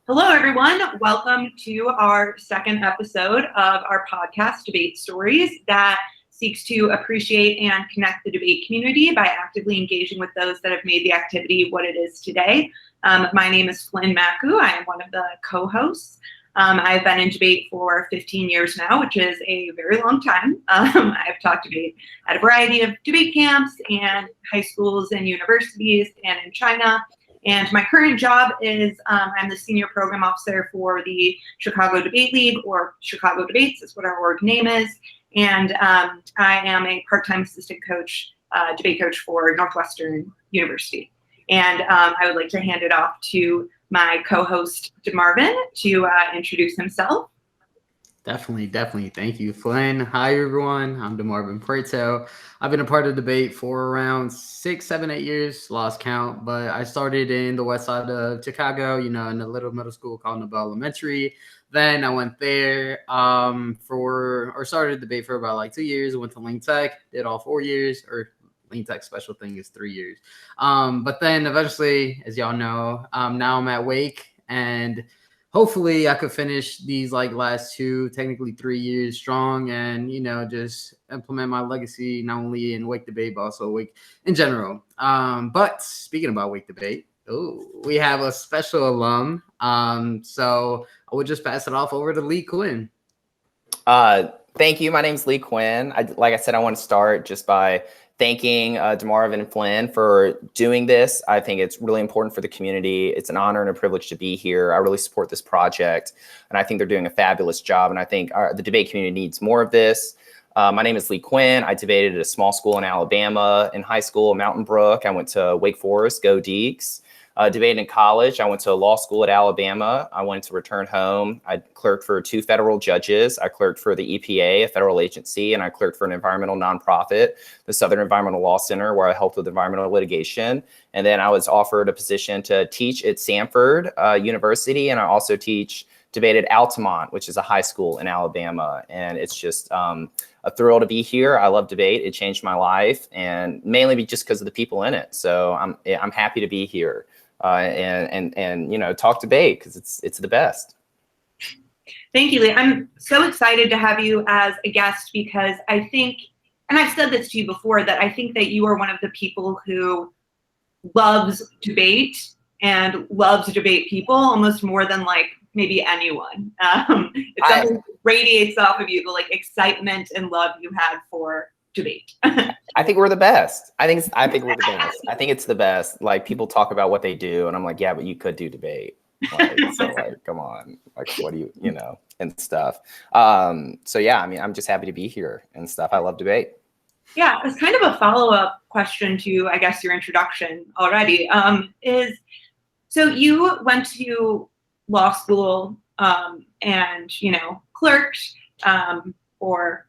Hello, everyone. Welcome to our second episode of our podcast, Debate Stories, that seeks to appreciate and connect the debate community by actively engaging with those that have made the activity what it is today. My name is Quinn. I am one of the co-hosts. I've been in debate for 15 years now, which is a very long time. I've taught debate at a variety of debate camps and high schools and universities and in China. And my current job is I'm the senior program officer for the Chicago Debate League, or Chicago Debates is what our org name is. And I am a part-time assistant coach, debate coach for Northwestern University. And I would like to hand it off to my co-host, DeMarvin, to introduce himself. Definitely. Thank you, Flynn. Hi, everyone. I'm DeMarvin Preto. I've been a part of debate for around 6, 7, 8 years, lost count, but I started in the west side of Chicago, in a little middle school called Noble Elementary. Then I went there started debate for about like 2 years. I went to Lane Tech, did all 4 years, or Lane Tech special thing is 3 years. But then eventually, as y'all know, now I'm at Wake, and hopefully I could finish these last 2, technically 3 years strong and, just implement my legacy, not only in Wake Debate, but also Wake in general. But speaking about Wake Debate, we have a special alum. So I would just pass it off over to Lee Quinn. Thank you. My name's Lee Quinn. Like I said, I want to start just by thanking DeMarvin and Flynn for doing this. I think it's really important for the community. It's an honor and a privilege to be here. I really support this project, and I think they're doing a fabulous job, and I think the debate community needs more of this. My name is Lee Quinn. I debated at a small school in Alabama in high school, Mountain Brook. I went to Wake Forest, go Deacs. Debated in college. I went to law school at Alabama. I wanted to return home. I clerked for 2 federal judges. I clerked for the EPA, a federal agency, and I clerked for an environmental nonprofit, the Southern Environmental Law Center, where I helped with environmental litigation. And then I was offered a position to teach at Samford University, and I also teach debate at Altamont, which is a high school in Alabama. And it's just a thrill to be here. I love debate. It changed my life, and mainly just because of the people in it. So I'm happy to be here. And talk debate because it's the best. Thank you, Lee. I'm so excited to have you as a guest because I think, and I've said this to you before, that I think that you are one of the people who loves debate and loves debate people almost more than maybe anyone. It something radiates off of you, the excitement and love you have for debate. I think we're the best. I think we're the best. I think it's the best. People talk about what they do, and I'm like, yeah, but you could do debate. Come on, what do you and stuff. So yeah, I'm just happy to be here and stuff. I love debate. Yeah, it's kind of a follow-up question to, I guess, your introduction already. So you went to law school and clerked for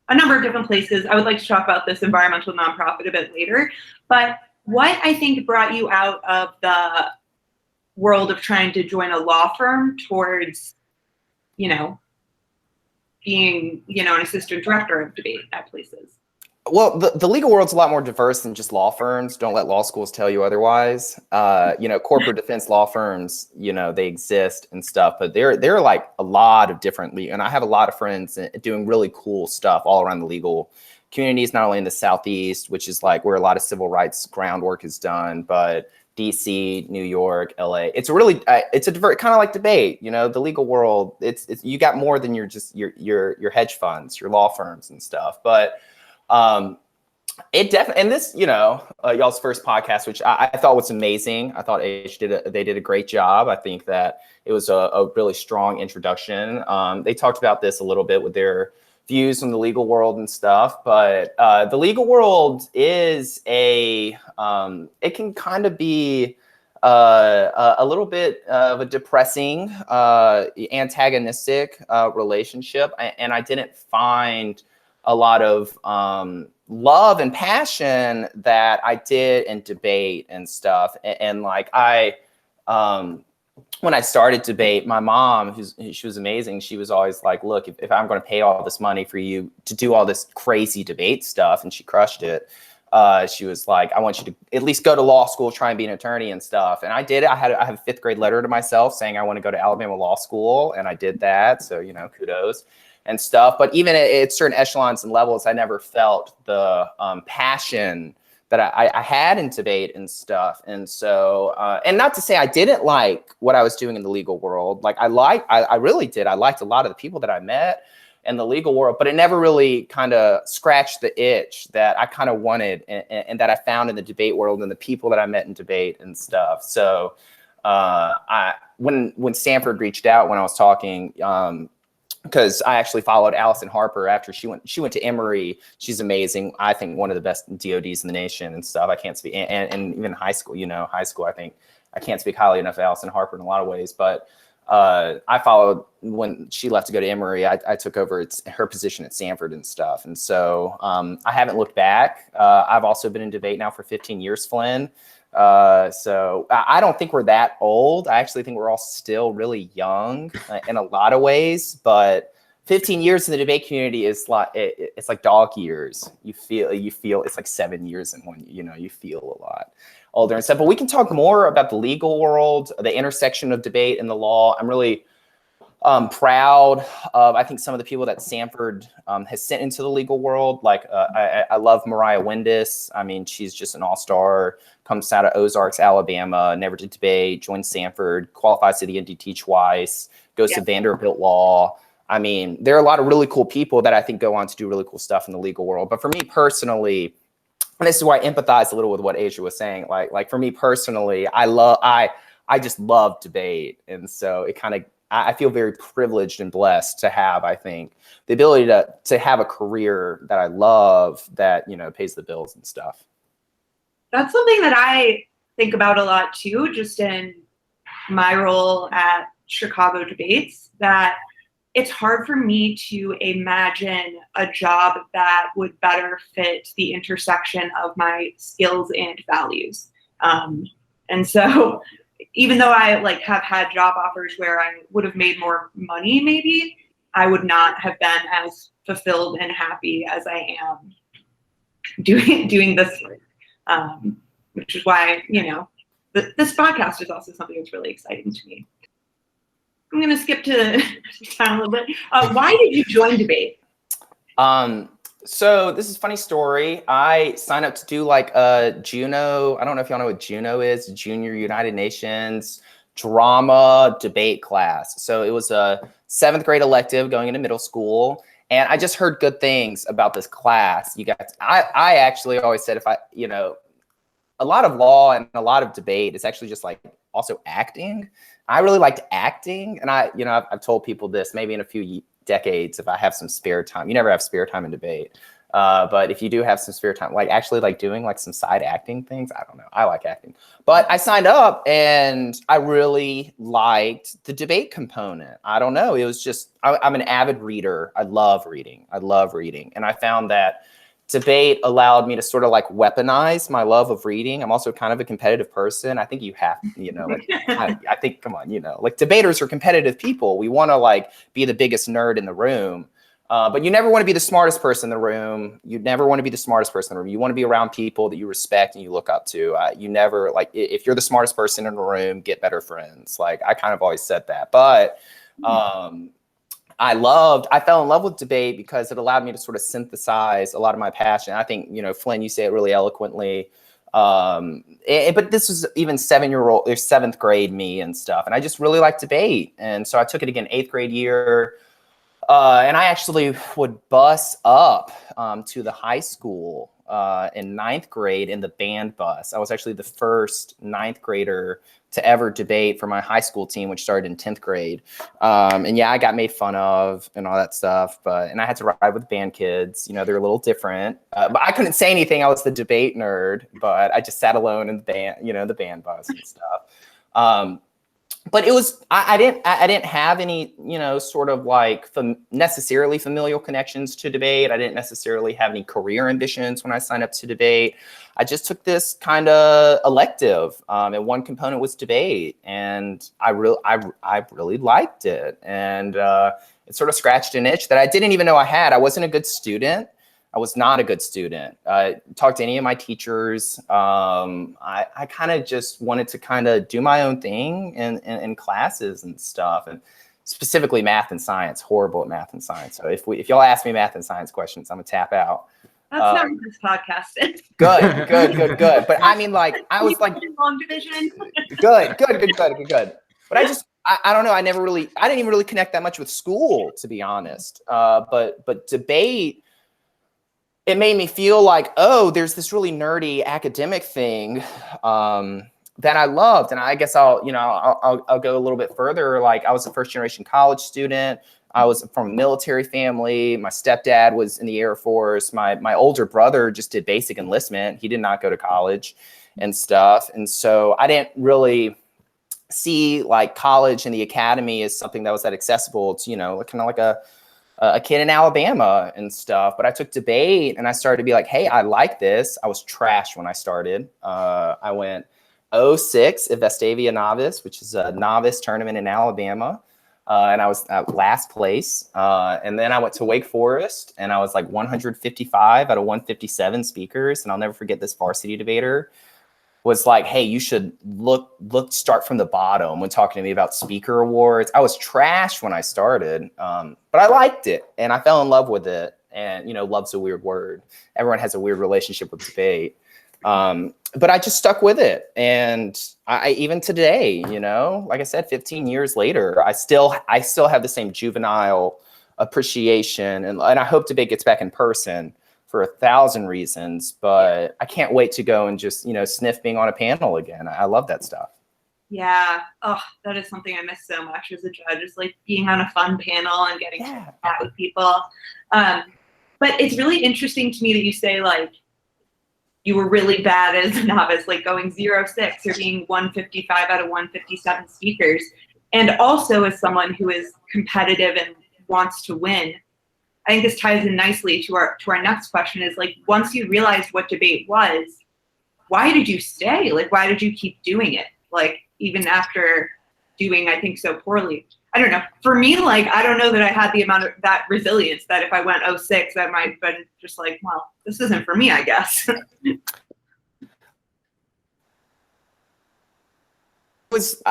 a number of different places. I would like to talk about this environmental nonprofit a bit later, but what I think brought you out of the world of trying to join a law firm towards, being, an assistant director of debate at places? Well, the legal world's a lot more diverse than just law firms. Don't let law schools tell you otherwise. Corporate defense law firms, they exist and stuff, but there are a lot of different and I have a lot of friends doing really cool stuff all around the legal communities, not only in the Southeast, which is where a lot of civil rights groundwork is done, but DC, New York, LA. It's really it's a diverse kind of like debate. The legal world. It's you got more than your hedge funds, your law firms and stuff, but. It definitely, and this, y'all's first podcast, which I thought was amazing. I thought they did a great job. I think that it was a really strong introduction. They talked about this a little bit with their views on the legal world and stuff, but the legal world is it can kind of be a little bit of a depressing, antagonistic relationship, and I didn't find a lot of love and passion that I did in debate and stuff. And when I started debate, my mom, she was amazing. She was always like, look, if I'm going to pay all this money for you to do all this crazy debate stuff, and she crushed it, she was like, I want you to at least go to law school, try and be an attorney and stuff. And I did it. I have a 5th grade letter to myself saying I want to go to Alabama Law School. And I did that. So, kudos and stuff. But even at certain echelons and levels, I never felt the passion that I had in debate and stuff. And so, and not to say I didn't like what I was doing in the legal world. Like I really did. I liked a lot of the people that I met in the legal world, but it never really kind of scratched the itch that I kind of wanted and that I found in the debate world and the people that I met in debate and stuff. So when Stanford reached out, when I was talking, because I actually followed Allison Harper after she went to Emory. She's amazing. I think one of the best DODs in the nation and stuff. I can't speak, and even high school, I think I can't speak highly enough of Allison Harper in a lot of ways, but I followed when she left to go to Emory. I took over her position at Stanford and stuff. And so I haven't looked back. I've also been in debate now for 15 years, Flynn. So I don't think we're that old. I actually think we're all still really young in a lot of ways, but 15 years in the debate community is like, it's like dog years. You feel it's like 7 years in one, you feel a lot older and stuff. But we can talk more about the legal world, the intersection of debate and the law. I'm really proud of, I think, some of the people that Stanford has sent into the legal world. Like I love Mariah Windus. I mean, she's just an all-star, comes out of Ozarks, Alabama, never did debate, joined Stanford, qualifies to the NDT twice, goes to Vanderbilt Law. I mean, there are a lot of really cool people that I think go on to do really cool stuff in the legal world. But for me personally, and this is why I empathize a little with what Asia was saying, like for me personally, I just love debate. And so it kind of, I feel very privileged and blessed to have, I think, the ability to have a career that I love that, pays the bills and stuff. That's something that I think about a lot too, just in my role at Chicago Debates, that it's hard for me to imagine a job that would better fit the intersection of my skills and values. And so even though I have had job offers where I would have made more money, maybe I would not have been as fulfilled and happy as I am doing this work. Which is why, this podcast is also something that's really exciting to me. I'm going to skip to time a little bit. Why did you join debate? So this is a funny story. I signed up to do a Juno. I don't know if y'all know what Juno is, Junior United Nations drama debate class. So it was a 7th grade elective going into middle school. And I just heard good things about this class. You guys, I actually always said a lot of law and a lot of debate is actually just also acting. I really liked acting. And I've told people this maybe in a few decades, if I have some spare time. You never have spare time in debate. But if you do have some spare time, actually doing some side acting things, I don't know. I like acting. But I signed up and I really liked the debate component. I don't know. It was just, I'm an avid reader. I love reading. And I found that debate allowed me to sort of weaponize my love of reading. I'm also kind of a competitive person. I think you have, I think, come on, debaters are competitive people. We want to be the biggest nerd in the room. But you never want to be the smartest person in the room. You never want to be the smartest person in the room. You want to be around people that you respect and you look up to. You never, if you're the smartest person in the room, get better friends. I kind of always said that. But I fell in love with debate because it allowed me to sort of synthesize a lot of my passion. I think, Flynn, you say it really eloquently. But this was even 7th grade me and stuff. And I just really liked debate. And so I took it again, 8th grade year. And I actually would bus up to the high school in 9th grade in the band bus. I was actually the first 9th grader to ever debate for my high school team, which started in 10th grade. And yeah, I got made fun of and all that stuff, and I had to ride with band kids. They're a little different, but I couldn't say anything. I was the debate nerd, but I just sat alone in the band, the band bus and stuff. But it was, I didn't have any, sort of necessarily familial connections to debate. I didn't necessarily have any career ambitions when I signed up to debate. I just took this kind of elective, and one component was debate, and I really liked it, and it sort of scratched an itch that I didn't even know I had. I wasn't a good student. I was not a good student. Talked to any of my teachers. I kind of just wanted to kind of do my own thing in classes and stuff, and specifically math and science. Horrible at math and science. So if y'all ask me math and science questions, I'm gonna tap out. That's not what this podcast is. Good. But I mean, like, I was like, long division. good. But I don't know. I didn't even really connect that much with school, to be honest. But debate, it made me feel like, oh, there's this really nerdy academic thing that I loved. And I guess I'll go a little bit further. Like, I was a first generation college student. I was from a military family. My stepdad was in the Air Force. My older brother just did basic enlistment. He did not go to college and stuff. And so I didn't really see like college and the academy as something that was that accessible to, kind of like a kid in Alabama and stuff. But I took debate and I started to be like, hey, I like this. I was trash when I started. I went 06 at Vestavia Novice, which is a novice tournament in Alabama. And I was at last place. And then I went to Wake Forest and I was like 155 out of 157 speakers. And I'll never forget, this varsity debater was like, hey, you should start from the bottom when talking to me about speaker awards. I was trash when I started, but I liked it and I fell in love with it. And, love's a weird word. Everyone has a weird relationship with debate. But I just stuck with it. And I even today, like I said, 15 years later, I still have the same juvenile appreciation. And I hope debate gets back in person for 1,000 reasons, but I can't wait to go and just, sniff being on a panel again. I love that stuff. Yeah. Oh, that is something I miss so much as a judge, is like being on a fun panel and getting to chat with people. But it's really interesting to me that you say, like, you were really bad as a novice, like going 06 or being 155 out of 157 speakers. And also as someone who is competitive and wants to win, I think this ties in nicely to our next question, is like, once you realized what debate was, why did you stay? Like, why did you keep doing it? Like, even after doing, I think, so poorly. I don't know. For me, like, I don't know that I had the amount of that resilience that if I went 06, I might have been just like, well, this isn't for me, I guess. Was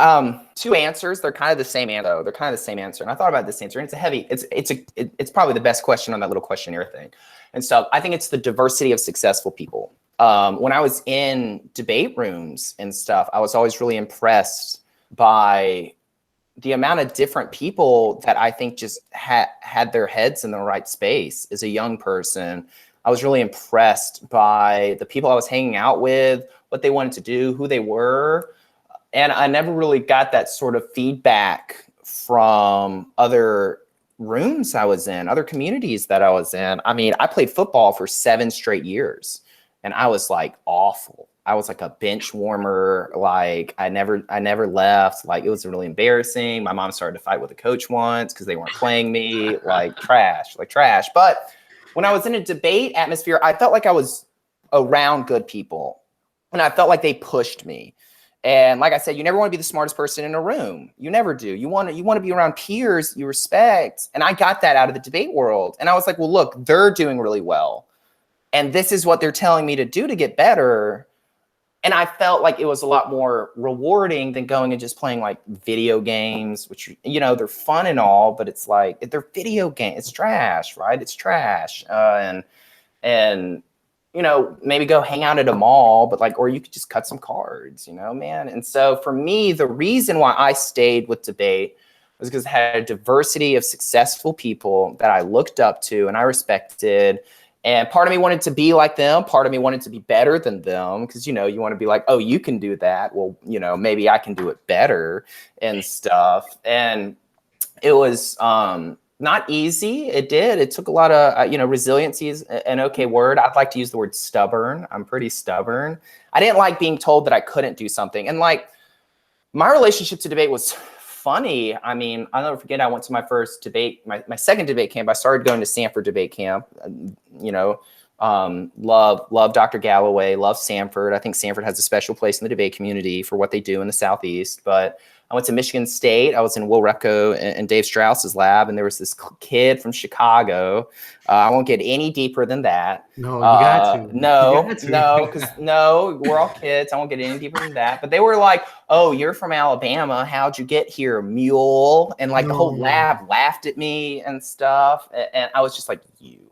two answers. They're kind of the same answer. They're kind of the same answer. And I thought about this answer, and it's probably the best question on that little questionnaire thing. And so I think it's the diversity of successful people. When I was in debate rooms and stuff, I was always really impressed by the amount of different people that I think just had their heads in the right space. As a young person, I was really impressed by the people I was hanging out with, what they wanted to do, who they were. And I never really got that sort of feedback from other rooms I was in, other communities that I was in. I mean, I played football for 7 straight years and I was like awful. I was like a bench warmer. Like I never left. Like it was really embarrassing. My mom started to fight with the coach once because they weren't playing me. Like trash. But when I was in a debate atmosphere, I felt like I was around good people and I felt like they pushed me. And like I said, you never want to be the smartest person in a room. You never do. You want to be around peers you respect. And I got that out of the debate world. And I was like, well, look, they're doing really well. And this is what they're telling me to do to get better. And I felt like it was a lot more rewarding than going and just playing like video games, which, they're fun and all, but it's like, they're video games. It's trash, right? It's trash. And maybe go hang out at a mall, but or you could just cut some cards, man. And so for me, the reason why I stayed with debate was because it had a diversity of successful people that I looked up to and I respected. And part of me wanted to be like them. Part of me wanted to be better than them because, you want to be like, oh, you can do that. Well, maybe I can do it better and stuff. And it was not easy. It took a lot of, resiliency is an okay word. I'd like to use the word stubborn. I'm pretty stubborn. I didn't like being told that I couldn't do something. And my relationship to debate was funny. I mean, I'll never forget, I went to my first debate, my second debate camp. I started going to Sanford debate camp, love Dr. Galloway, love Sanford. I think Sanford has a special place in the debate community for what they do in the Southeast. But I went to Michigan State. I was in Will Repko and Dave Strauss's lab, and there was this kid from Chicago. I won't get any deeper than that. No, you got to. No, because we're all kids. I won't get any deeper than that. But they were like, "Oh, you're from Alabama. How'd you get here, mule?" And like the whole lab laughed at me and stuff. And I was just like, "You."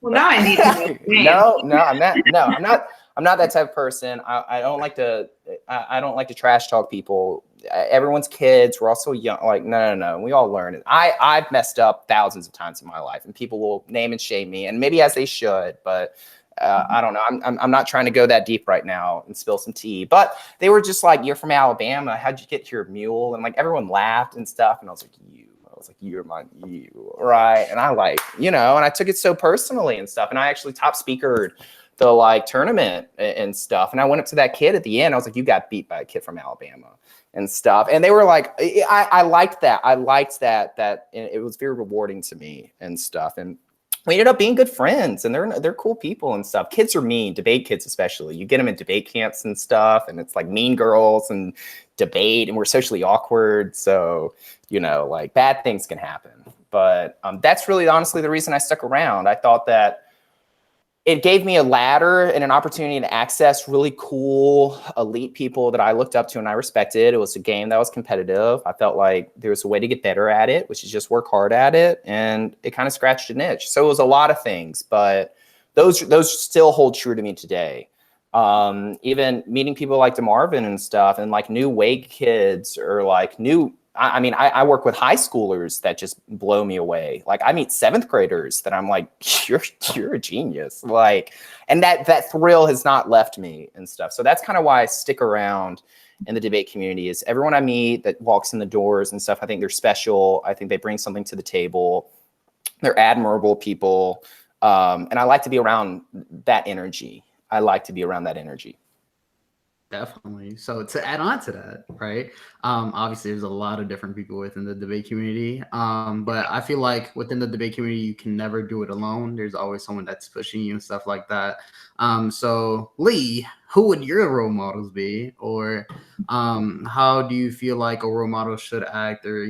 Well, now I need to know. No, I'm not. No, I'm not that type of person. I don't like to. I don't like to trash talk people. Everyone's kids. We're all so young. Like, no. We all learn it. I've messed up thousands of times in my life, and people will name and shame me, and maybe as they should. But I don't know. I'm not trying to go that deep right now and spill some tea. But they were just like, "You're from Alabama. How'd you get your mule?" And like everyone laughed and stuff, and I was like, "You." I was like, "You're my you, right?" And I like, and I took it so personally and stuff. And I actually top speakered the like tournament and stuff. And I went up to that kid at the end. I was like, "You got beat by a kid from Alabama." And stuff. And they were like, I liked that. I liked that it was very rewarding to me and stuff. And we ended up being good friends, and they're cool people and stuff. Kids are mean, debate kids especially. You get them in debate camps and stuff, and it's like mean girls and debate, and we're socially awkward. So, like bad things can happen. But that's really honestly the reason I stuck around. I thought that it gave me a ladder and an opportunity to access really cool, elite people that I looked up to and I respected. It was a game that was competitive. I felt like there was a way to get better at it, which is just work hard at it. And it kind of scratched an itch. So it was a lot of things, but those still hold true to me today. Even meeting people like DeMarvin and stuff, and like new Wake kids, or like I work with high schoolers that just blow me away. Like I meet 7th graders that I'm like, you're a genius. Like, and that thrill has not left me and stuff. So that's kind of why I stick around in the debate community. Is everyone I meet that walks in the doors and stuff, I think they're special. I think they bring something to the table. They're admirable people. And I like to be around that energy. Definitely. So to add on to that, right? Obviously, there's a lot of different people within the debate community. But I feel like within the debate community, you can never do it alone. There's always someone that's pushing you and stuff like that. So Lee, who would your role models be, or how do you feel like a role model should act, or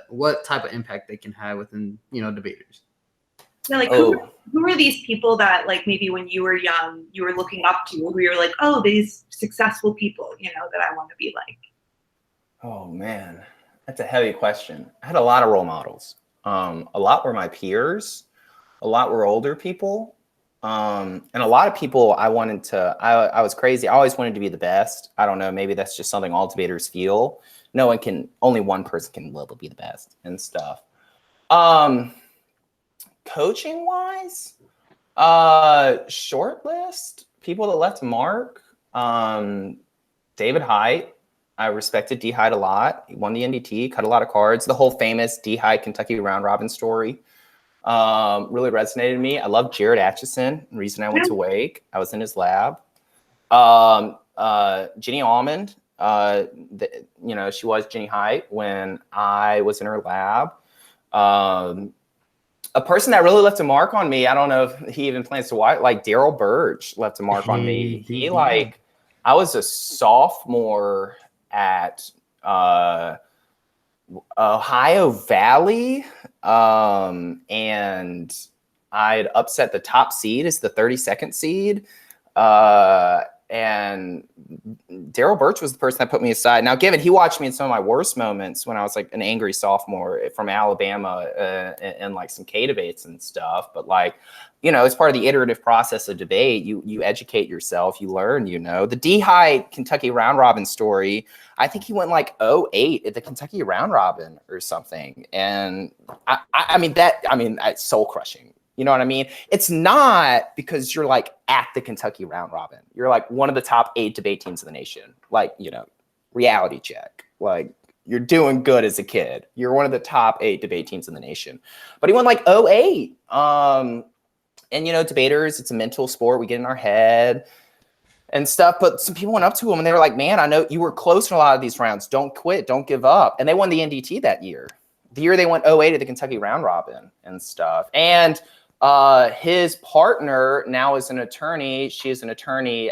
what type of impact they can have within debaters? Yeah, like who are these people that like maybe when you were young you were looking up to, who you're like, oh, these successful people, that I want to be like? Oh man, that's a heavy question. I had a lot of role models. A lot were my peers, a lot were older people, and a lot of people I was crazy. I always wanted to be the best. I don't know, maybe that's just something all debaters feel. Only one person can literally be the best and stuff. Coaching wise, short list, people that left a mark. David Height. I respected D Height a lot. He won the NDT, cut a lot of cards. The whole famous D Height Kentucky round robin story really resonated with me. I love Jared Atchison. The reason I went to Wake, I was in his lab. Jenny Almond, she was Jenny Height when I was in her lab. A person that really left a mark on me, I don't know if he even plans to watch, like Daryl Burge left a mark on me. I was a sophomore at Ohio Valley, and I'd upset the top seed as the 32nd seed. And Daryl Birch was the person that put me aside. Now, given he watched me in some of my worst moments when I was like an angry sophomore from Alabama and like some K debates and stuff. But like, it's part of the iterative process of debate. You educate yourself, you learn, the D High Kentucky round robin story. I think he went like 0-8 at the Kentucky round robin or something. And I mean, it's soul crushing. You know what I mean? It's not because you're like at the Kentucky round robin. You're like one of the top 8 debate teams in the nation. Like, reality check. Like, you're doing good as a kid. You're one of the top 8 debate teams in the nation. But he went like 0-8. And debaters, it's a mental sport. We get in our head and stuff. But some people went up to him and they were like, man, I know you were close in a lot of these rounds. Don't quit. Don't give up. And they won the NDT that year. The year they went 0-8 at the Kentucky round robin and stuff. And His partner now is an attorney. She is an attorney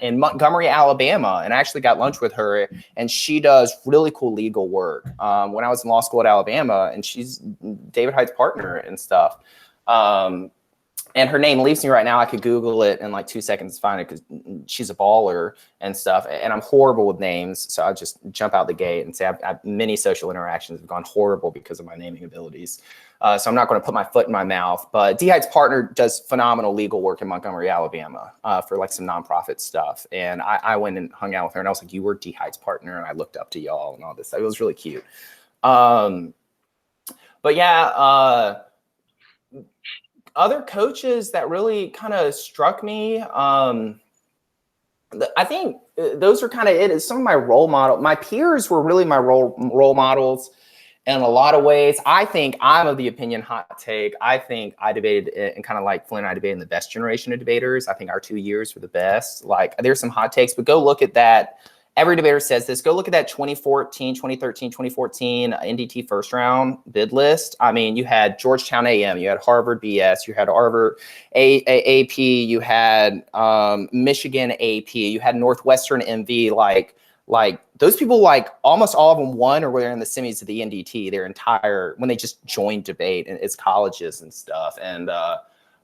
in Montgomery, Alabama, and I actually got lunch with her, and she does really cool legal work. When I was in law school at Alabama, and she's David Hyde's partner and stuff. And her name leaves me right now. I could Google it in like 2 seconds to find it because she's a baller and stuff. And I'm horrible with names. So I just jump out the gate and say many social interactions have gone horrible because of my naming abilities. So I'm not going to put my foot in my mouth. But D. Hyde's partner does phenomenal legal work in Montgomery, Alabama for like some nonprofit stuff. And I went and hung out with her and I was like, you were D. Hyde's partner. And I looked up to y'all and all this. It was really cute. But yeah, other coaches that really kind of struck me, I think those are kind of it. Some of my role model, my peers were really my role models in a lot of ways. I think I'm of the opinion, hot take, I think I debated and kind of like Flynn and I debated in the best generation of debaters. I think our 2 years were the best. Like there's some hot takes, but go look at that. Every debater says this. Go look at that 2014, 2013, 2014 NDT first round bid list. I mean, you had Georgetown AM, you had Harvard BS, you had Harvard AP, you had Michigan AP, you had Northwestern MV. Like those people, like almost all of them won or were in the semis of the NDT their entire, when they just joined debate and its colleges and stuff. And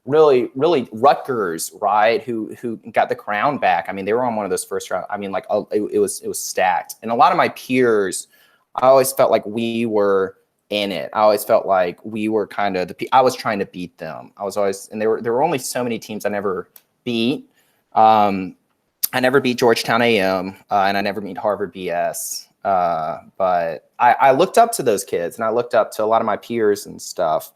really Rutgers, right, who got the crown back. I mean, they were on one of those first round. I mean, like it was stacked. And a lot of my peers, I always felt like we were in it. I always felt like we were kind of I was trying to beat them. I was always, and there were only so many teams I never beat. I never beat Georgetown AM, and I never beat Harvard BS. But I looked up to those kids, and I looked up to a lot of my peers and stuff.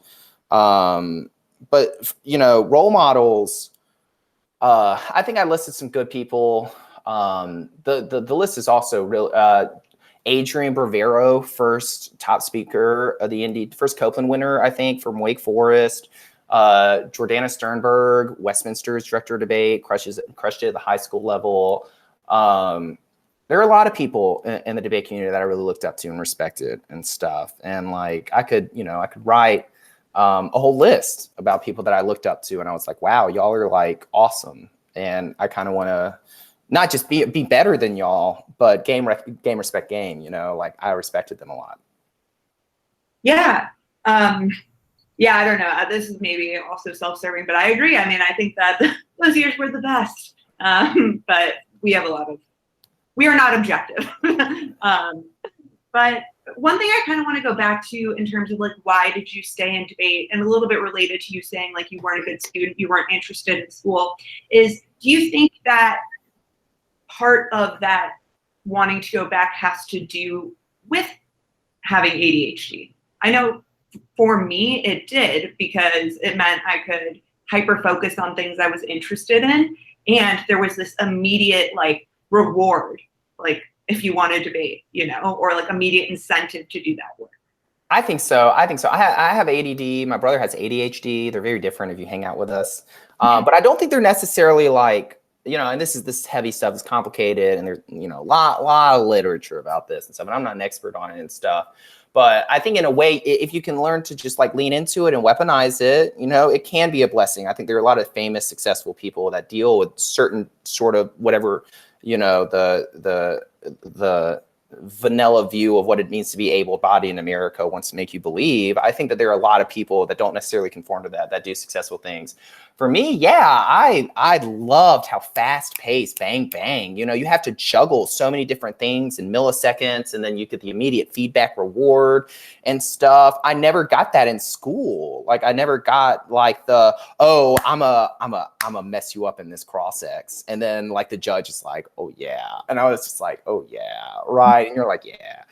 But, you know, role models, I think I listed some good people. The list is also real. Adrian Bravero, first top speaker of the Indy, first Copeland winner, I think, from Wake Forest. Jordana Sternberg, Westminster's director of debate, crushed it at the high school level. There are a lot of people in the debate community that I really looked up to and respected and stuff. And like, I could write a whole list about people that I looked up to, and I was like, wow, y'all are like awesome. And I kind of want to not just be better than y'all, but game respect game, you know, like I respected them a lot. Yeah. Yeah, I don't know. This is maybe also self-serving, but I agree. I mean, I think that those years were the best. But we are not objective. But one thing I kind of want to go back to in terms of like, why did you stay in debate, and a little bit related to you saying like you weren't a good student, you weren't interested in school, is do you think that part of that wanting to go back has to do with having ADHD? I know for me it did, because it meant I could hyper focus on things I was interested in, and there was this immediate like reward, like if you want to debate, you know, or like immediate incentive to do that work. I think so. I have ADD. My brother has ADHD. They're very different if you hang out with us. But I don't think they're necessarily like, you know, and this heavy stuff is complicated, and there's, you know, a lot of literature about this and stuff, and I'm not an expert on it and stuff. But I think in a way, if you can learn to just like lean into it and weaponize it, you know, it can be a blessing. I think there are a lot of famous, successful people that deal with certain sort of whatever, you know, the vanilla view of what it means to be able-bodied in America wants to make you believe. I think that there are a lot of people that don't necessarily conform to that do successful things. For me, yeah, I loved how fast-paced, bang, bang. You know, you have to juggle so many different things in milliseconds, and then you get the immediate feedback reward and stuff. I never got that in school. Like, I never got like the, oh, I'm a mess you up in this cross-X, and then like the judge is like, oh yeah, and I was just like, oh yeah, right, and you're like, yeah.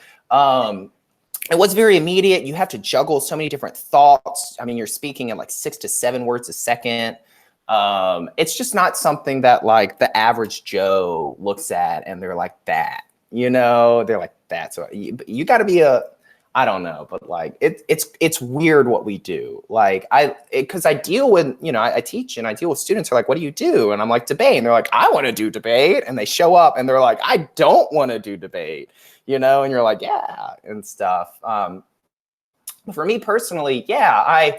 It was very immediate. You have to juggle so many different thoughts. I mean, you're speaking at like 6 to 7 words a second. It's just not something that like the average Joe looks at and they're like that, you know, they're like that. So you got to be I don't know, but like it's weird what we do. Like because I deal with, you know, I teach and I deal with students who are like, what do you do? And I'm like, debate. And they're like, I want to do debate. And they show up and they're like, I don't want to do debate, you know? And you're like, yeah, and stuff. For me personally, yeah,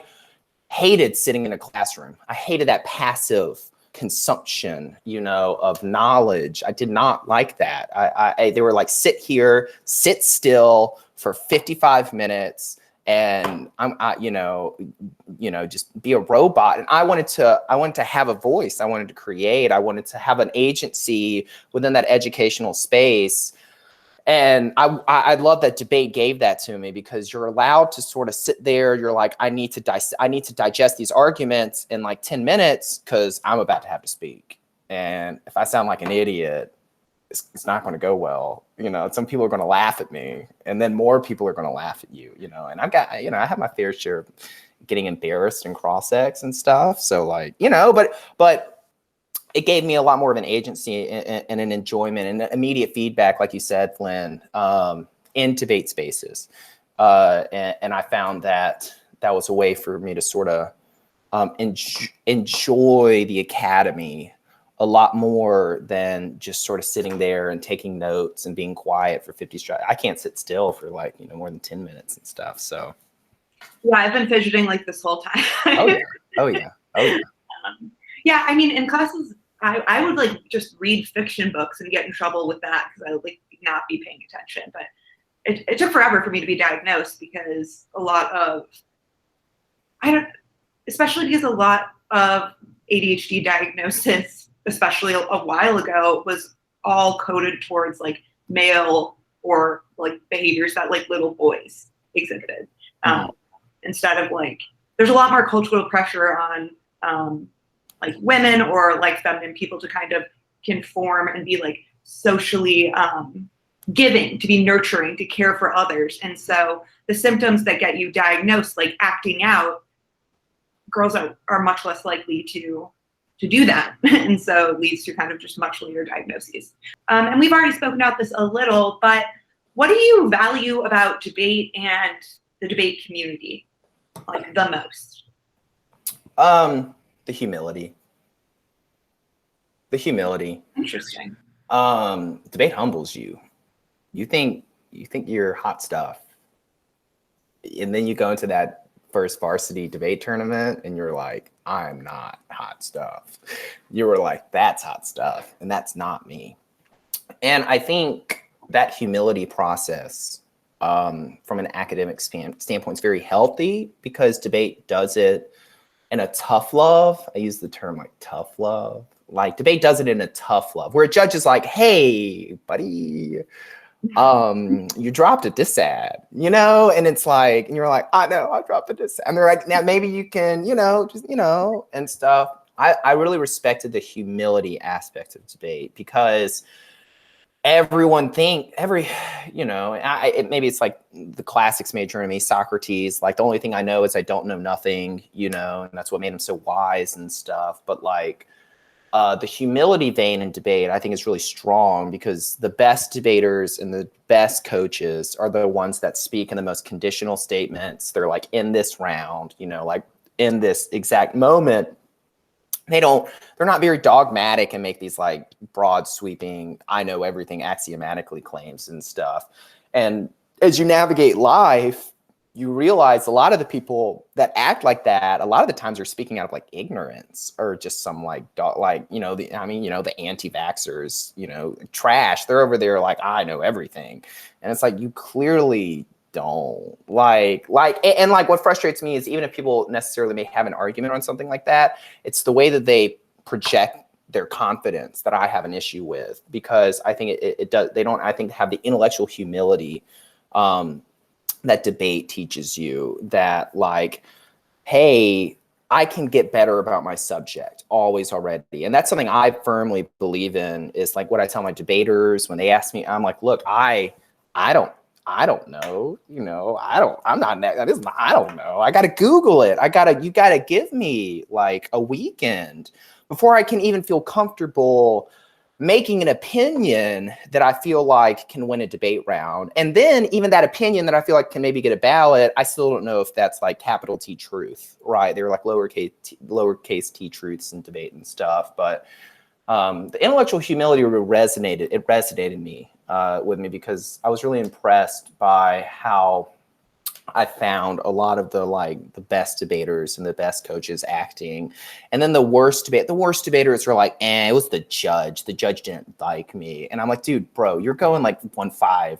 hated sitting in a classroom. I hated that passive consumption, of knowledge. I did not like that. They were like, sit here, sit still for 55 minutes. And just be a robot. And I wanted to have a voice. I wanted to create. I wanted to have an agency within that educational space. And I love that debate gave that to me, because you're allowed to sort of sit there. You're like, I need to digest these arguments in like 10 minutes because I'm about to have to speak. And if I sound like an idiot, it's not going to go well. Some people are going to laugh at me, and then more people are going to laugh at you, and I've got, I have my fair share of getting embarrassed and cross-ex and stuff. So like, but it gave me a lot more of an agency and an enjoyment and immediate feedback, like you said, Flynn, in debate spaces. And I found that was a way for me to sort of enjoy the academy a lot more than just sort of sitting there and taking notes and being quiet for 50 straight. I can't sit still for like, more than 10 minutes and stuff. So. Yeah, I've been fidgeting like this whole time. Oh yeah. Yeah, I mean, in classes, I would like just read fiction books and get in trouble with that because I would like not be paying attention. But it took forever for me to be diagnosed, because especially because a lot of ADHD diagnosis, especially a while ago, was all coded towards like male or like behaviors that like little boys exhibited. Instead of like, there's a lot more cultural pressure on like women or like feminine people to kind of conform and be like socially giving, to be nurturing, to care for others. And so the symptoms that get you diagnosed, like acting out, girls are much less likely to do that. And so it leads to kind of just much later diagnoses. And we've already spoken about this a little, but what do you value about debate and the debate community, like the most? The humility. Interesting. Debate humbles you. You think you're hot stuff, and then you go into that first varsity debate tournament and you're like, I'm not hot stuff. You were like, that's hot stuff, and that's not me. And I think that humility process, from an academic standpoint, is very healthy, because debate does it in a tough love. I use the term like tough love. Like debate does it in a tough love, where a judge is like, hey, buddy, you dropped a dissad, and it's like, and you're like, I know I dropped a dissad. And they're like, now maybe you can, just, and stuff. I really respected the humility aspect of debate, because maybe it's like the classics major in me, Socrates, like the only thing I know is I don't know nothing, and that's what made him so wise and stuff. But like, the humility vein in debate, I think, is really strong, because the best debaters and the best coaches are the ones that speak in the most conditional statements. They're like, in this round, like in this exact moment. They're not very dogmatic and make these like broad sweeping, I know everything axiomatically claims and stuff. And as you navigate life, you realize a lot of the people that act like that, a lot of the times are speaking out of like ignorance, or just some like the anti-vaxxers, trash. They're over there like, I know everything. And it's like, you clearly don't. Like what frustrates me is, even if people necessarily may have an argument on something like that, it's the way that they project their confidence that I have an issue with, because I think they don't, I think, have the intellectual humility that debate teaches you, that like, hey, I can get better about my subject always already. And that's something I firmly believe in, is like what I tell my debaters when they ask me. I'm like, look, I don't know, I don't know. I got to Google it. You got to give me like a weekend before I can even feel comfortable making an opinion that I feel like can win a debate round. And then even that opinion that I feel like can maybe get a ballot, I still don't know if that's like capital T truth, right? They're like lowercase t truths in debate and stuff. But the intellectual humility resonated with me, because I was really impressed by how I found a lot of the best debaters and the best coaches acting. And then the worst debaters were like, it was the judge. The judge didn't like me. And I'm like, dude, bro, you're going like 1-5.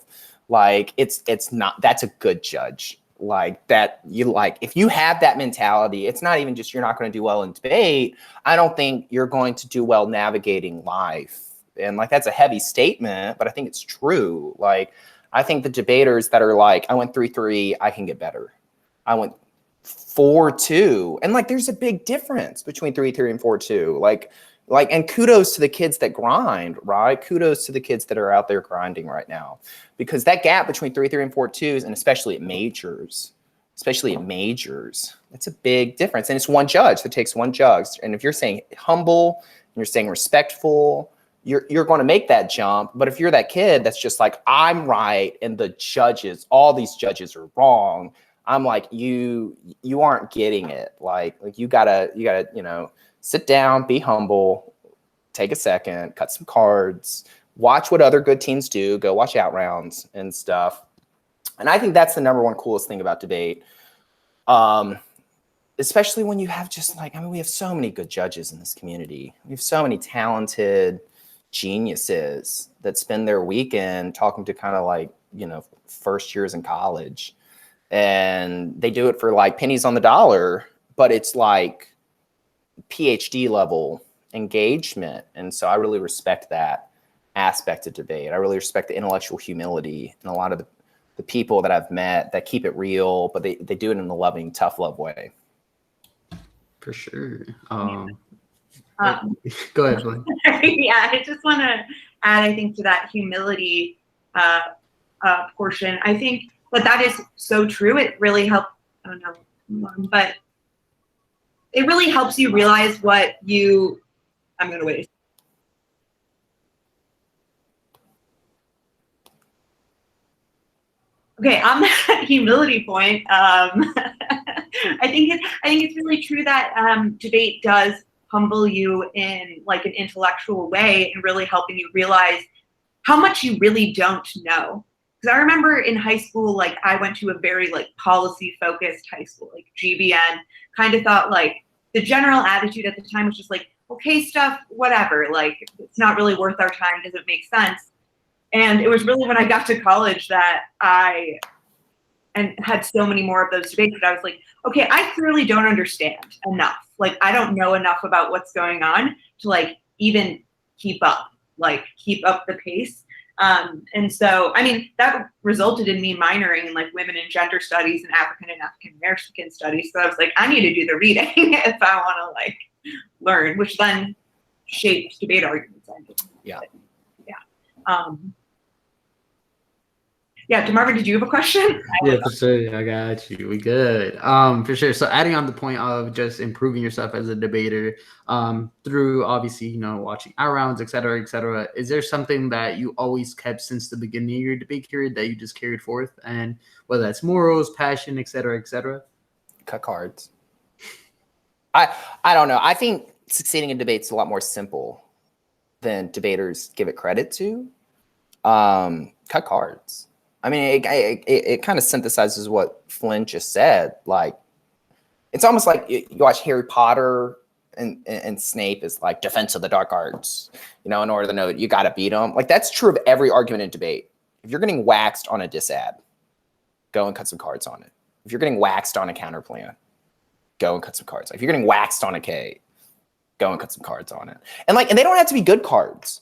Like it's not, that's a good judge. Like that, you like, if you have that mentality, it's not even just you're not going to do well in debate. I don't think you're going to do well navigating life. And like, that's a heavy statement, but I think it's true. Like, I think the debaters that are like, I went 3-3, I can get better. I went 4-2. And like, there's a big difference between 3-3 and 4-2. Like, and kudos to the kids that grind, right? Kudos to the kids that are out there grinding right now, because that gap between 3-3 and 4-2s, and especially at majors, it's a big difference. And it's one judge that takes one judge. And if you're saying humble, and you're saying respectful, you're going to make that jump. But if you're that kid that's just like, I'm right and all these judges are wrong, I'm like, you aren't getting it. Like you gotta, sit down, be humble, take a second, cut some cards, watch what other good teams do, go watch out rounds and stuff. And I think that's the number one coolest thing about debate. Especially when you have we have so many good judges in this community. We have so many talented geniuses that spend their weekend talking to kind of like, first years in college, and they do it for like pennies on the dollar, but it's like PhD level engagement. And so I really respect that aspect of debate. I really respect the intellectual humility and a lot of the people that I've met that keep it real, but they do it in a loving, tough love way. For sure. Go ahead, Flynn. Yeah, I just want to add, I think, to that humility portion. I think that is so true. It really helps. I don't know, but it really helps you realize what you. I'm going to wait. Okay, on that humility point, I think it's really true that debate does humble you in like an intellectual way and really helping you realize how much you really don't know. Because I remember in high school, like I went to a very like policy focused high school, like GBN, kind of thought like the general attitude at the time was just like, okay, stuff, whatever, like it's not really worth our time, doesn't make sense. And it was really when I got to college that I had so many more of those debates that I was like, okay, I clearly don't understand enough. Like, I don't know enough about what's going on to like even keep up the pace. And so, I mean, that resulted in me minoring in like women and gender studies and African American studies. So I was like, I need to do the reading if I want to like learn, which then shaped debate arguments. Yeah. Yeah, DeMarvin, did you have a question? Yeah, for sure. I got you. We good. For sure. So adding on the point of just improving yourself as a debater, through obviously, watching our rounds, et cetera, is there something that you always kept since the beginning of your debate career that you just carried forth? And whether that's morals, passion, et cetera, et cetera? Cut cards. I don't know. I think succeeding in debates is a lot more simple than debaters give it credit to. Cut cards. I mean, it kind of synthesizes what Flynn just said. Like, it's almost like you watch Harry Potter and Snape is like defense of the dark arts. In order to know you got to beat them. Like, that's true of every argument in debate. If you're getting waxed on a disad, go and cut some cards on it. If you're getting waxed on a counter plan, go and cut some cards. If you're getting waxed on a K, go and cut some cards on it. And they don't have to be good cards.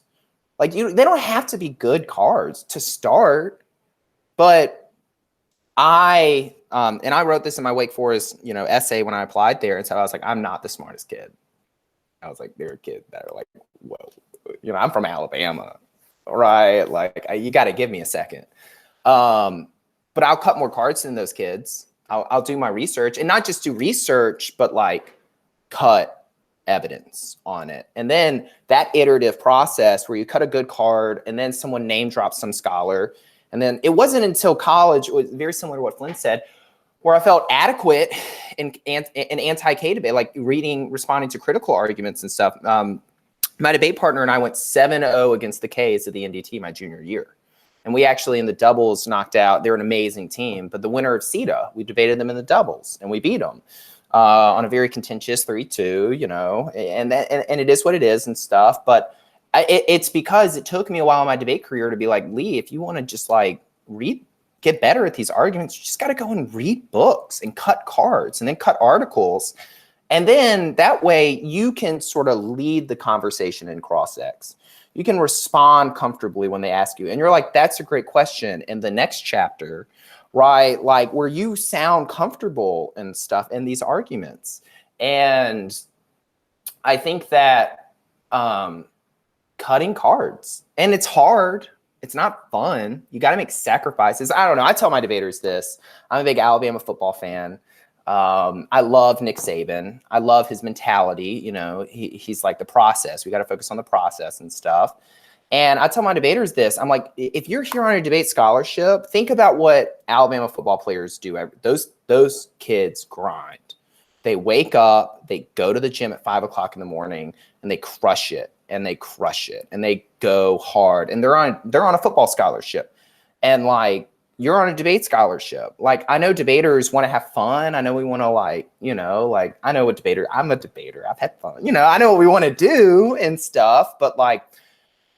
Like, they don't have to be good cards to start. But I wrote this in my Wake Forest, essay when I applied there. And so I was like, I'm not the smartest kid. I was like, there are kids that are like, whoa, I'm from Alabama, right? Like, you got to give me a second. But I'll cut more cards than those kids. I'll do my research, and not just do research, but like cut evidence on it. And then that iterative process where you cut a good card and then someone name drops some scholar. And then it wasn't until college, it was very similar to what Flynn said, where I felt adequate in anti-K debate, like responding to critical arguments and stuff. My debate partner and I went 7-0 against the Ks of the NDT my junior year. And we actually in the doubles knocked out, they're an amazing team, but the winner of CETA, we debated them in the doubles and we beat them on a very contentious 3-2, you know, and it is what it is and stuff. But it's because it took me a while in my debate career to be like, Lee, if you want to just like get better at these arguments, you just got to go and read books and cut cards and then cut articles. And then that way you can sort of lead the conversation in cross-ex. You can respond comfortably when they ask you. And you're like, that's a great question. In the next chapter, right? Like where you sound comfortable and stuff in these arguments. And I think that cutting cards, and it's hard. It's not fun. You got to make sacrifices. I don't know. I tell my debaters this. I'm a big Alabama football fan. I love Nick Saban. I love his mentality. You know, he's like the process. We got to focus on the process and stuff. And I tell my debaters this. I'm like, if you're here on a debate scholarship, think about what Alabama football players do. Those kids grind. They wake up, they go to the gym at 5 o'clock in the morning, and they crush it. And they crush it. And they go hard. And they're on a football scholarship. And like, you're on a debate scholarship. Like, I know debaters want to have fun. I know we want to like, you know, like I'm a debater. I've had fun. You know, I know what we want to do and stuff, but like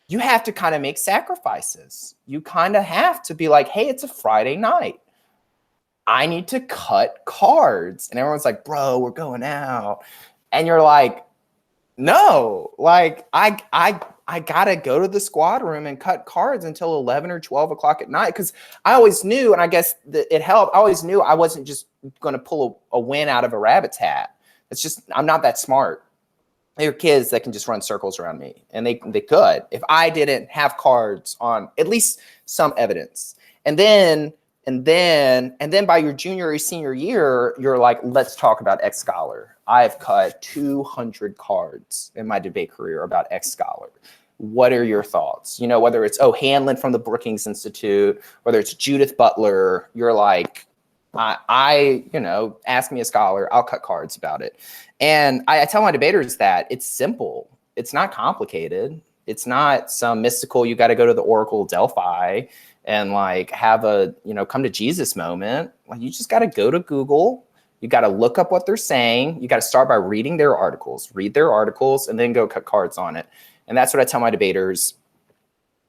you have to kind of make sacrifices. You kind of have to be like, hey, it's a Friday night. I need to cut cards. And everyone's like, bro, we're going out. And you're like, no, like I gotta go to the squad room and cut cards until 11 or 12 o'clock at night. Cause I always knew, and I guess it helped. I always knew I wasn't just going to pull a win out of a rabbit's hat. It's just, I'm not that smart. There are kids that can just run circles around me, and they could, if I didn't have cards on at least some evidence. And then by your junior or senior year, you're like, let's talk about X scholar. I've cut 200 cards in my debate career about X scholar. What are your thoughts? You know, whether it's, Hanlon from the Brookings Institute, whether it's Judith Butler, you're like, you know, ask me a scholar, I'll cut cards about it. And I tell my debaters that it's simple. It's not complicated. It's not some mystical, you got to go to the Oracle of Delphi and like have a, you know, come to Jesus moment. Like you just got to go to Google. You got to look up what they're saying. You got to start by reading their articles, read their articles, and then go cut cards on it. And that's what I tell my debaters.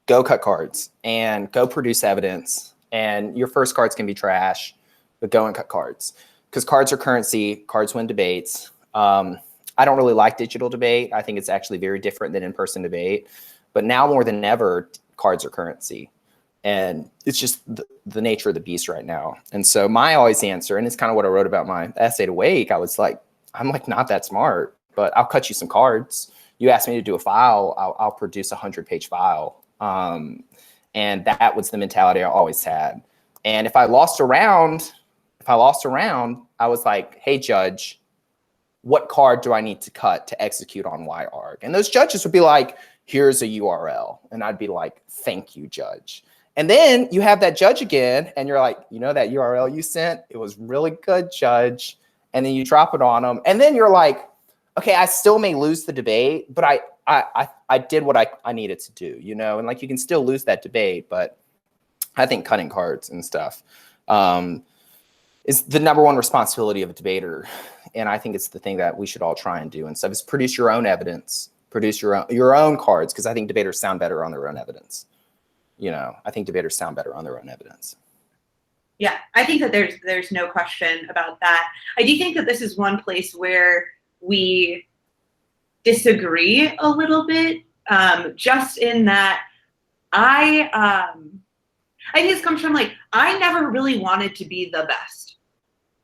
Go cut cards and go produce evidence. And your first cards can be trash, but go and cut cards. Because cards are currency. Cards win debates. I don't really like digital debate. I think it's actually very different than in-person debate. But now more than ever, cards are currency. And it's just the nature of the beast right now. And so my always answer, and it's kind of what I wrote about my essay to Wake, I'm like not that smart, but I'll cut you some cards. You ask me to do a file, I'll produce a 100-page file. And that was the mentality I always had. And if I lost a round, I was like, hey, judge, what card do I need to cut to execute on Y arg? And those judges would be like, here's a URL. And I'd be like, thank you, judge. And then you have that judge again, and you're like, you know, that URL you sent, it was really good, judge. And then you drop it on them. And then you're like, okay, I still may lose the debate, but I did what I needed to do, you know? And like, you can still lose that debate, but I think cutting cards and stuff is the number one responsibility of a debater. And I think it's the thing that we should all try and do and stuff is produce your own evidence, produce your own cards. Cause I think debaters sound better on their own evidence. You know, I think debaters sound better on their own evidence. Yeah, I think that there's no question about that. I do think that this is one place where we disagree a little bit, just in that I think this comes from like, I never really wanted to be the best.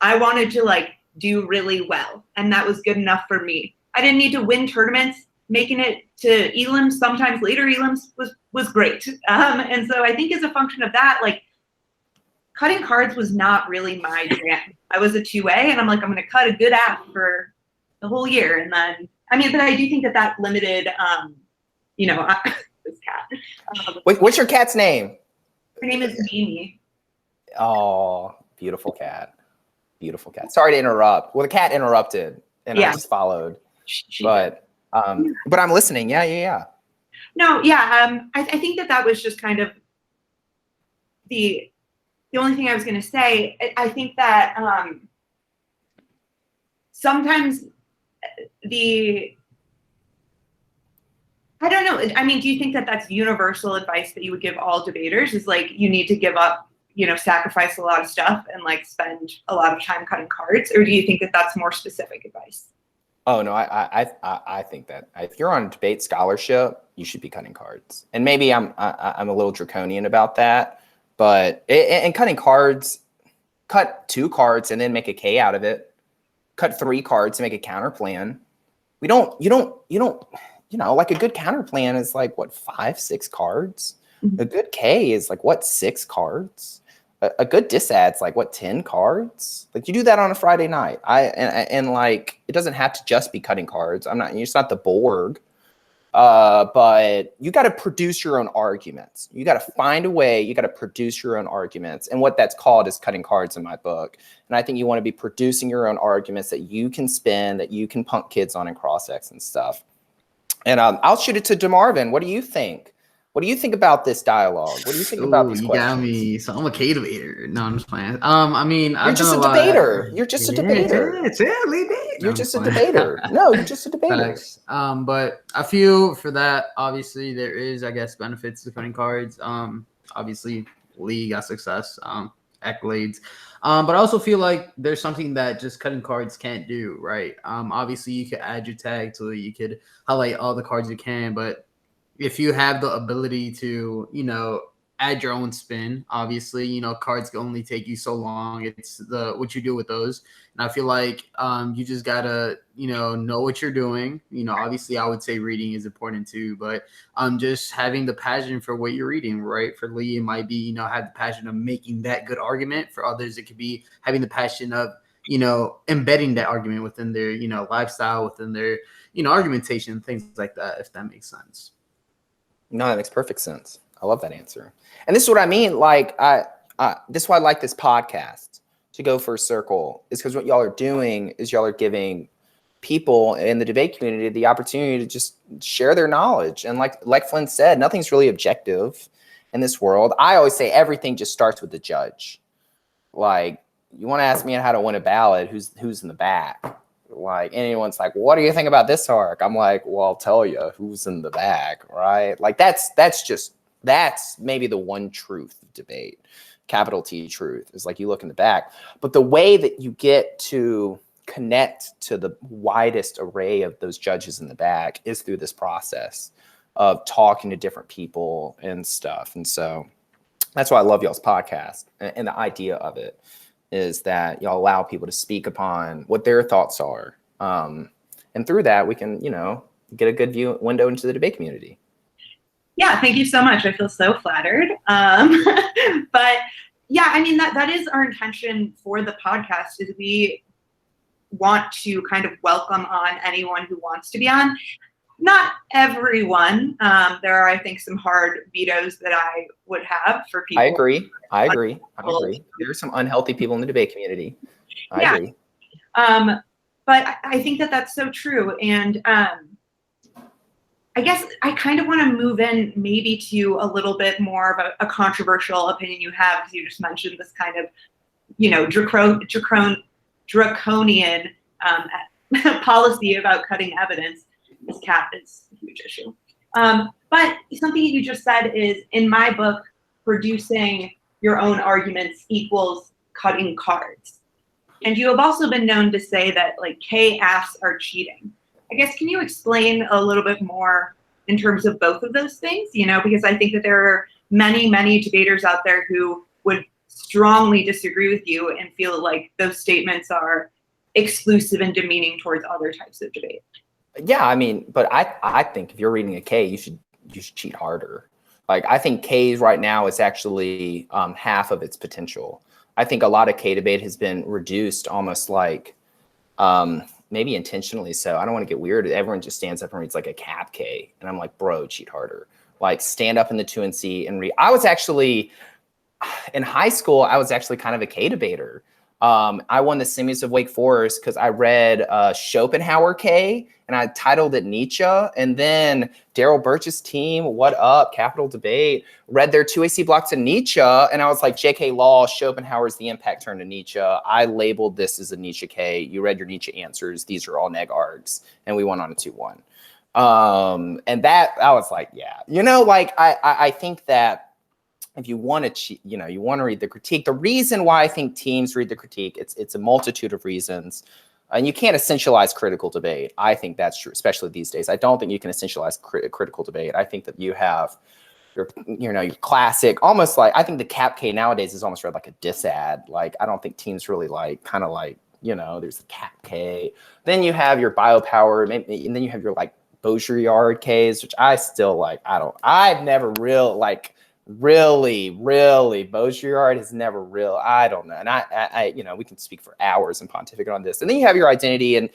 I wanted to like do really well, and that was good enough for me. I didn't need to win tournaments. Making it to elims, sometimes later elims was great. And so I think as a function of that, like cutting cards was not really my jam. I was a 2A, and I'm like, I'm going to cut a good app for the whole year. And then, I mean, but I do think that limited, you know, this cat. What's your cat's name? Her name is Mimi. Oh, beautiful cat. Beautiful cat. Sorry to interrupt. Well, the cat interrupted, and I just followed. But I'm listening. Yeah. No, yeah. I think that was just kind of the only thing I was going to say, I think that sometimes I don't know. I mean, do you think that that's universal advice that you would give all debaters? Is like you need to give up, sacrifice a lot of stuff and like spend a lot of time cutting cards, or do you think that that's more specific advice? Oh no, I think that if you're on debate scholarship, you should be cutting cards. And maybe I'm a little draconian about that, but and cutting cards, cut 2 cards and then make a K out of it. Cut 3 cards to make a counter plan. You don't. Like a good counter plan is like what 5, 6 cards. Mm-hmm. A good K is like what 6 cards. A good disad's like what 10 cards. Like you do that on a Friday night. And like it doesn't have to just be cutting cards. It's not the Borg. But you got to produce your own arguments. You got to find a way. You got to produce your own arguments. And what that's called is cutting cards in my book. And I think you want to be producing your own arguments that you can spin, that you can punk kids on and cross-ex and stuff. And I'll shoot it to DeMarvin. What do you think? What do you think about this dialogue? What do you think about these questions? You got me. So I'm a K debater. No, I'm just playing. I mean, you're just a debater. You're just a debater. You're just a debater. No, you're just a debater. But I feel for that, obviously, there is, I guess, benefits to cutting cards. Obviously, Lee got success, accolades. But I also feel like there's something that just cutting cards can't do, right? Obviously, you could add your tag to it. You could highlight all the cards you can, but if you have the ability to, add your own spin, obviously, cards can only take you so long. It's what you do with those. And I feel like you just gotta, know what you're doing. Obviously I would say reading is important too, but just having the passion for what you're reading, right? For Lee, it might be, have the passion of making that good argument. For others, it could be having the passion of, embedding that argument within their, lifestyle, within their, argumentation, things like that, if that makes sense. No, that makes perfect sense. I love that answer. And this is what I mean. Like, this is why I like this podcast, to go for a circle, is because what y'all are doing is y'all are giving people in the debate community the opportunity to just share their knowledge. And like Flynn said, nothing's really objective in this world. I always say everything just starts with the judge. Like, you want to ask me how to win a ballot, who's in the back? Like, anyone's like, what do you think about this arc? I'm like, well, I'll tell you who's in the back, right? Like, that's maybe the one truth of debate, capital T truth, is like you look in the back. But the way that you get to connect to the widest array of those judges in the back is through this process of talking to different people and stuff. And so that's why I love y'all's podcast. And the idea of it is that y'all allow people to speak upon what their thoughts are. And through that, we can, get a good window into the debate community. Yeah, thank you so much. I feel so flattered. But yeah, I mean, that is our intention for the podcast, is we want to kind of welcome on anyone who wants to be on. Not everyone. There are, I think, some hard vetoes that I would have for people. I agree. There are some unhealthy people in the debate community. I agree. But I think that that's so true. And I guess I kind of want to move in maybe to a little bit more of a controversial opinion you have, because you just mentioned this kind of, draconian policy about cutting evidence. This cat is a huge issue. But something you just said is, in my book, producing your own arguments equals cutting cards. And you have also been known to say that, like, K-AFs are cheating. I guess, can you explain a little bit more in terms of both of those things? Because I think that there are many, many debaters out there who would strongly disagree with you and feel like those statements are exclusive and demeaning towards other types of debate. Yeah, I mean, but I think if you're reading a K, you should cheat harder. Like, I think K's right now is actually half of its potential. I think a lot of K debate has been reduced almost like maybe intentionally so. I don't want to get weird. Everyone just stands up and reads like a cap K. And I'm like, bro, cheat harder. Like, stand up in the 2 and C and read. I was actually, in high school, I was actually kind of a K debater. I won the semis of Wake Forest because I read Schopenhauer K, and I titled it Nietzsche. And then Daryl Birch's team, What Up, Capital Debate, read their 2AC blocks of Nietzsche. And I was like, JK Law, Schopenhauer's The Impact Turn to Nietzsche. I labeled this as a Nietzsche K. You read your Nietzsche answers. These are all neg args. And we went on a 2-1. And that, I was like, yeah. Like, I think that if you want to, you want to read the critique, the reason why I think teams read the critique, it's a multitude of reasons. And you can't essentialize critical debate. I think that's true, especially these days. I don't think you can essentialize critical debate. I think that you have your classic, almost like, I think the Cap K nowadays is almost read like a diss ad. Like, I don't think teams really like, kind of like, there's the Cap K. Then you have your biopower, maybe, and then you have your like Beaujard Ks, which I still like. I've never really Beaujard has never I don't know. And I we can speak for hours and pontificate on this. And then you have your identity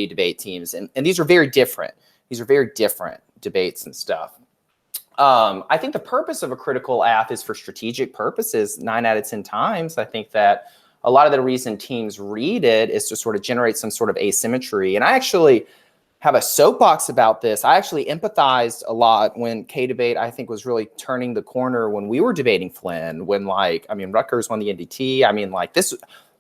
debate teams. And these are very different. These are very different debates and stuff. I think the purpose of a critical app is for strategic purposes 9 out of 10 times. I think that a lot of the reason teams read it is to sort of generate some sort of asymmetry. And I actually have a soapbox about this. I actually empathized a lot when K-Debate, I think, was really turning the corner when we were debating Flynn, when Rutgers won the NDT.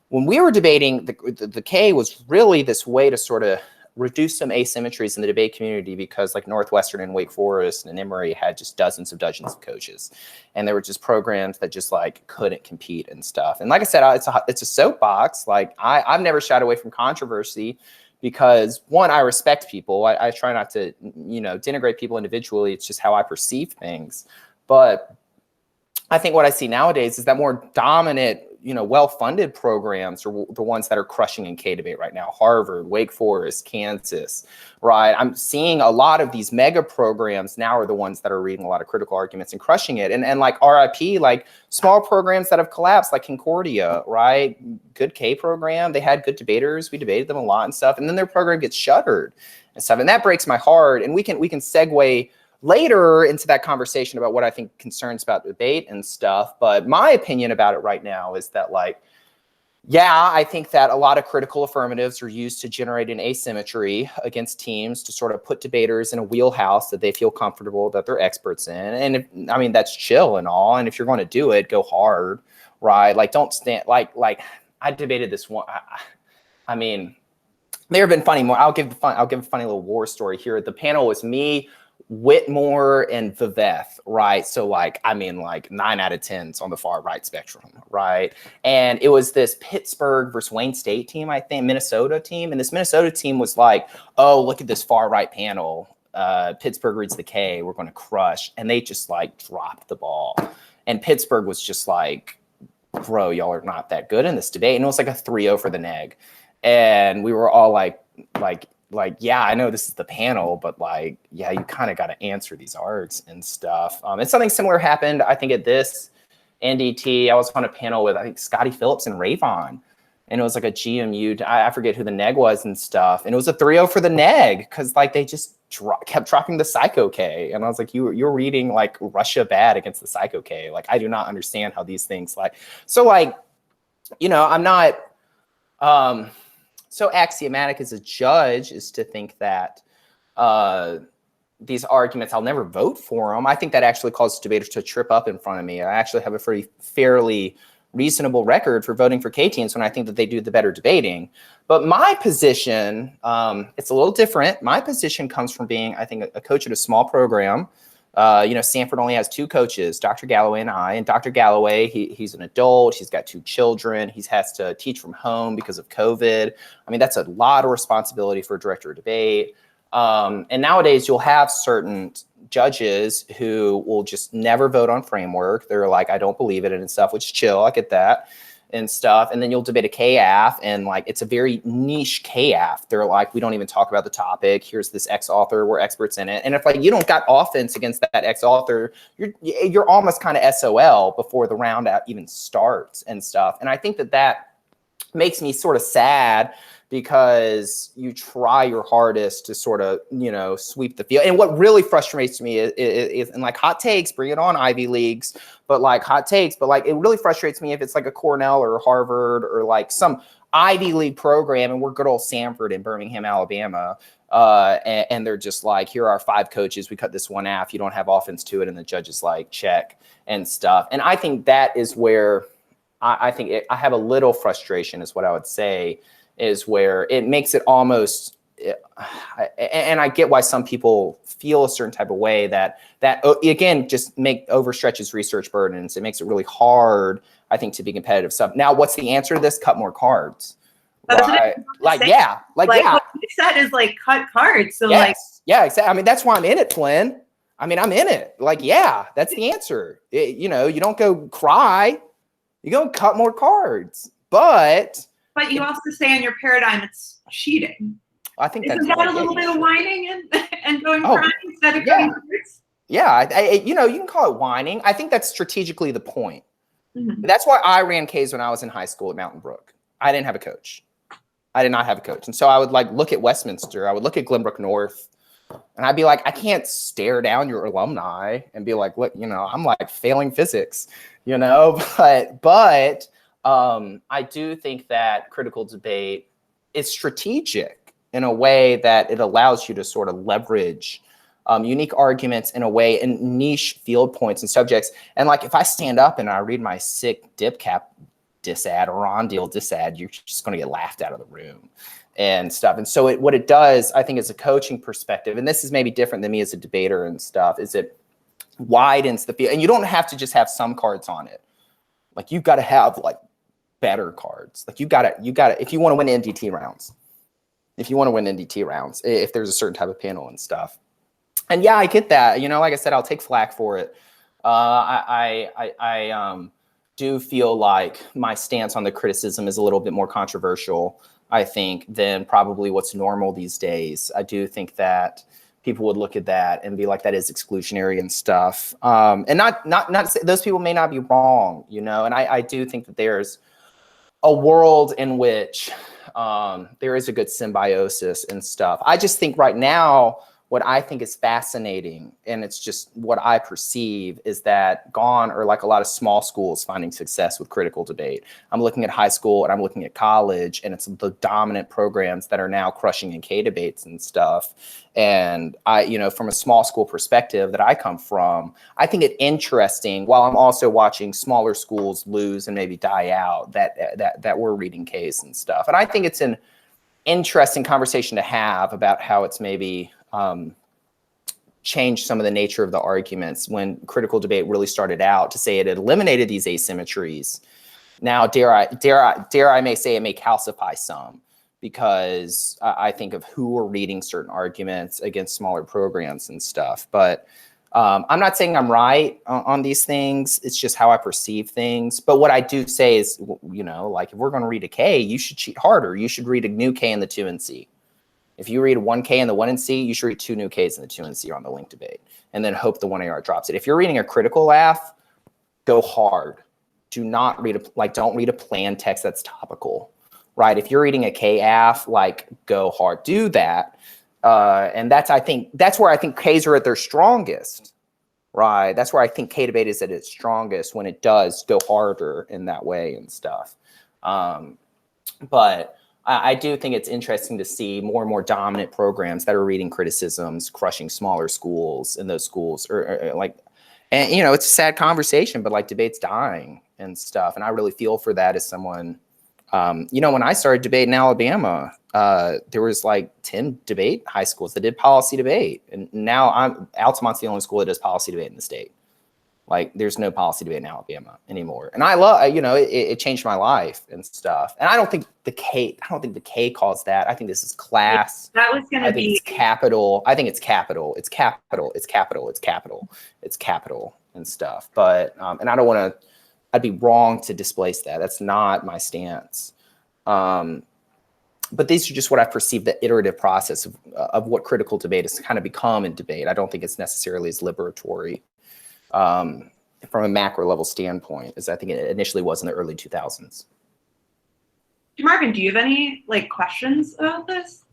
When we were debating, the K was really this way to sort of reduce some asymmetries in the debate community, because like Northwestern and Wake Forest and Emory had just dozens of coaches. And there were just programs that just like couldn't compete and stuff. And like I said, it's a soapbox. Like I've never shied away from controversy, because one, I respect people. I try not to, denigrate people individually. It's just how I perceive things. But I think what I see nowadays is that more dominant, well-funded programs are the ones that are crushing in K-Debate right now. Harvard, Wake Forest, Kansas, right? I'm seeing a lot of these mega programs now are the ones that are reading a lot of critical arguments and crushing it. And like RIP, like small programs that have collapsed, like Concordia, right? Good K program. They had good debaters. We debated them a lot and stuff. And then their program gets shuttered and stuff. And that breaks my heart. And we can segue later into that conversation about what I think concerns about debate and stuff. But my opinion about it right now is that, like, yeah, I think that a lot of critical affirmatives are used to generate an asymmetry against teams to sort of put debaters in a wheelhouse that they feel comfortable, that they're experts in. And that's chill and all. And if you're going to do it, go hard, right? Like, don't stand, like I debated this one. There have been funny more. I'll give a funny little war story here. The panel was me, Whitmore, and Viveth, right? So 9 out of 10s on the far right spectrum, right? And it was this Pittsburgh versus Wayne State team, I think, Minnesota team. And this Minnesota team was like, oh, look at this far right panel. Pittsburgh reads the K, we're going to crush. And they just dropped the ball. And Pittsburgh was just like, bro, y'all are not that good in this debate. And it was like a 3-0 for the neg. And we were all like, yeah, I know this is the panel, but yeah, you kind of got to answer these args and stuff. And something similar happened, I think, at this NDT. I was on a panel with, I think, Scotty Phillips and Rayvon. And it was like a GMU, I forget who the neg was and stuff. And it was a 3-0 for the neg, because they just kept dropping the Psycho K. And I was like, you're reading Russia bad against the Psycho K. I do not understand how these things I'm not so axiomatic as a judge is to think that these arguments, I'll never vote for them. I think that actually causes debaters to trip up in front of me. I actually have a fairly reasonable record for voting for K teams when I think that they do the better debating. But my position, it's a little different. My position comes from being, I think, a coach at a small program. Sanford only has 2 coaches, Dr. Galloway and I. And Dr. Galloway, he's an adult. He's got 2 children. He has to teach from home because of COVID. That's a lot of responsibility for a director of debate. And nowadays, you'll have certain judges who will just never vote on framework. They're like, I don't believe it and stuff, which is chill. I get that and stuff. And then you'll debate a KAF, and it's a very niche KAF. They're like, we don't even talk about the topic. Here's this X author. We're experts in it. And if you don't got offense against that X author, you're almost kind of SOL before the round out even starts and stuff. And I think that makes me sort of sad, because you try your hardest to sort of, sweep the field. And what really frustrates me is and like hot takes, bring it on, Ivy Leagues, but like hot takes, but like it really frustrates me if it's like a Cornell or Harvard or like some Ivy League program, and we're good old Sanford in Birmingham, Alabama. And they're just like, here are our 5 coaches. We cut this one out. You don't have offense to it. And the judges like check and stuff. And I think that is where I think I have a little frustration, is what I would say, is where it makes it almost, and I get why some people feel a certain type of way that again, just overstretches research burdens. It makes it really hard, I think, to be competitive. So now what's the answer to this? Cut more cards. That's right? What you said is like cut cards. So yes. Yeah, exactly. I mean, that's why I'm in it, Flynn. I mean, I'm in it. Like, yeah, that's the answer. You don't go cry. You go cut more cards. But you also say in your paradigm it's cheating. I think isn't that a little bit of whining and going crying instead of cutting cards? Yeah, you can call it whining. I think that's strategically the point. Mm-hmm. That's why I ran Ks when I was in high school at Mountain Brook. I didn't have a coach. I did not have a coach. And so I would like look at Westminster. I would look at Glenbrook North, and I'd be like, I can't stare down your alumni and be like, look, I'm like failing physics, but I do think that critical debate is strategic in a way that it allows you to sort of leverage unique arguments in a way, and niche field points and subjects. And like, if I stand up and I read my sick dip cap disad or on deal disad, you're just going to get laughed out of the room and stuff. And so what it does, I think, is a coaching perspective, and this is maybe different than me as a debater and stuff, is it widens the field. And you don't have to just have some cards on it. Like, you've got to have like better cards. Like, you got to, if you want to win NDT rounds, if there's a certain type of panel and stuff. And yeah, I get that. Like I said, I'll take flack for it. I do feel like my stance on the criticism is a little bit more controversial, I think, than probably what's normal these days. I do think that people would look at that and be like, that is exclusionary and stuff. And not those people may not be wrong, and I do think that there's a world in which there is a good symbiosis and stuff. I just think right now, what I think is fascinating, and it's just what I perceive, is that gone are like a lot of small schools finding success with critical debate. I'm looking at high school and I'm looking at college, and it's the dominant programs that are now crushing in K debates and stuff. And I, from a small school perspective that I come from, I think it interesting, while I'm also watching smaller schools lose and maybe die out, that we're reading Ks and stuff. And I think it's an interesting conversation to have about how it's maybe changed some of the nature of the arguments when critical debate really started out to say it had eliminated these asymmetries. Now, dare I may say it may calcify some, because I think of who are reading certain arguments against smaller programs and stuff. But I'm not saying I'm right on these things. It's just how I perceive things. But what I do say is, like, if we're going to read a K, you should cheat harder. You should read a new K in the 2 and C. If you read 1K in the 1 and C, you should read 2 new Ks in the 2 and C on the link debate, and then hope the 1AR drops it. If you're reading a critical laugh, go hard. Don't read a planned text that's topical, right? If you're reading a KAF, like, go hard. Do that. And that's where I think Ks are at their strongest, right? That's where I think K debate is at its strongest, when it does go harder in that way and stuff. But I do think it's interesting to see more and more dominant programs that are reading criticisms, crushing smaller schools, and those schools are like, and it's a sad conversation, but like, debate's dying and stuff. And I really feel for that as someone, when I started debate in Alabama, there was like 10 debate high schools that did policy debate. And now Altamont's the only school that does policy debate in the state. Like, there's no policy debate in Alabama anymore. And I love, it changed my life and stuff. And I don't think the K caused that. I think this is class. That was going to be. It's capital. I think it's capital. It's capital. It's capital. It's capital. It's capital and stuff. But, and I don't want to, I'd be wrong to displace that. That's not my stance. But these are just what I perceive the iterative process of what critical debate has kind of become in debate. I don't think it's necessarily as liberatory from a macro level standpoint as I think it initially was in the early 2000s. Marvin, do you have any like questions about this?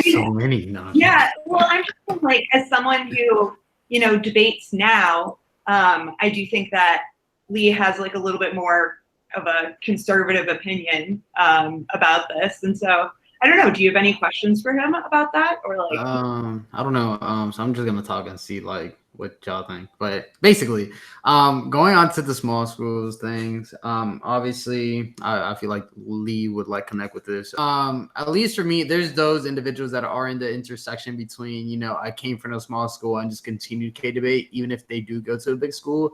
So many. No. Yeah, well, I'm just like, as someone who, debates now, I do think that Lee has like a little bit more of a conservative opinion about this. And so I don't know, do you have any questions for him about that? Or like I don't know. So I'm just gonna talk and see like what y'all think. But basically, going on to the small schools things, obviously I feel like Lee would like connect with this. At least for me, there's those individuals that are in the intersection between, I came from a small school and just continued K debate, even if they do go to a big school.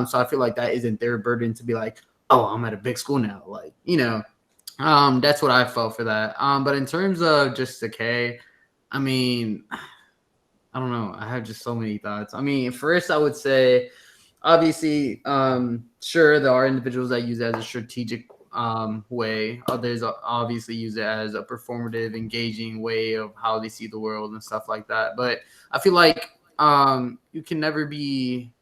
So I feel like that isn't their burden to be like, oh, I'm at a big school now. Like, that's what I felt for that. But in terms of just the K, I mean, I don't know. I have just so many thoughts. I mean, first I would say, obviously, sure, there are individuals that use it as a strategic way. Others obviously use it as a performative, engaging way of how they see the world and stuff like that. But I feel like you can never be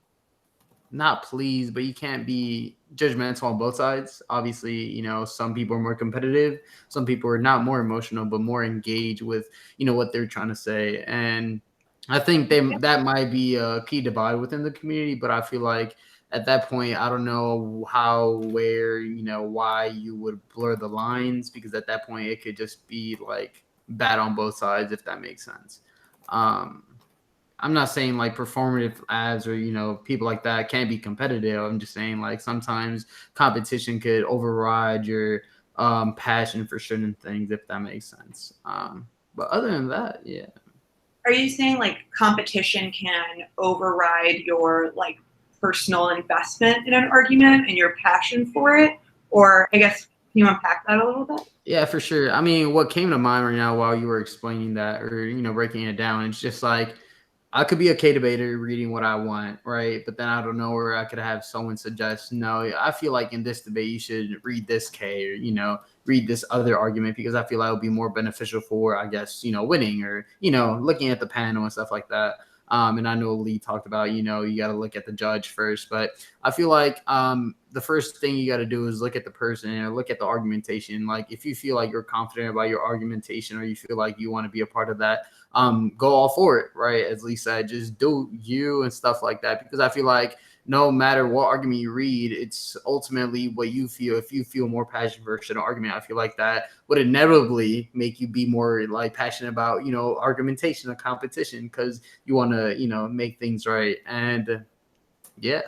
not pleased, but you can't be judgmental on both sides. Obviously, some people are more competitive. Some people are not more emotional, but more engaged with, what they're trying to say. And I think that might be a key divide within the community, but I feel like at that point, I don't know how, where, why you would blur the lines, because at that point it could just be like bad on both sides, if that makes sense. I'm not saying like performative ads or, people like that can't be competitive. I'm just saying like sometimes competition could override your passion for certain things, if that makes sense. But other than that, yeah. Are you saying like competition can override your like personal investment in an argument and your passion for it? Or I guess, can you unpack that a little bit? Yeah, for sure. I mean, what came to mind right now while you were explaining that or, breaking it down, it's just like, I could be a K debater reading what I want, right? But then I don't know where I could have someone suggest, no, I feel like in this debate you should read this K or, read this other argument, because I feel like it would be more beneficial for, I guess, winning or, looking at the panel and stuff like that. And I know Lee talked about, you got to look at the judge first, but I feel like the first thing you got to do is look at the person and look at the argumentation. Like if you feel like you're confident about your argumentation or you feel like you want to be a part of that, go all for it, right? As Lee said, just do you and stuff like that, because I feel like no matter what argument you read, it's ultimately what you feel. If you feel more passionate for a certain argument, I feel like that would inevitably make you be more like passionate about, argumentation and competition, because you want to, make things right. And yeah.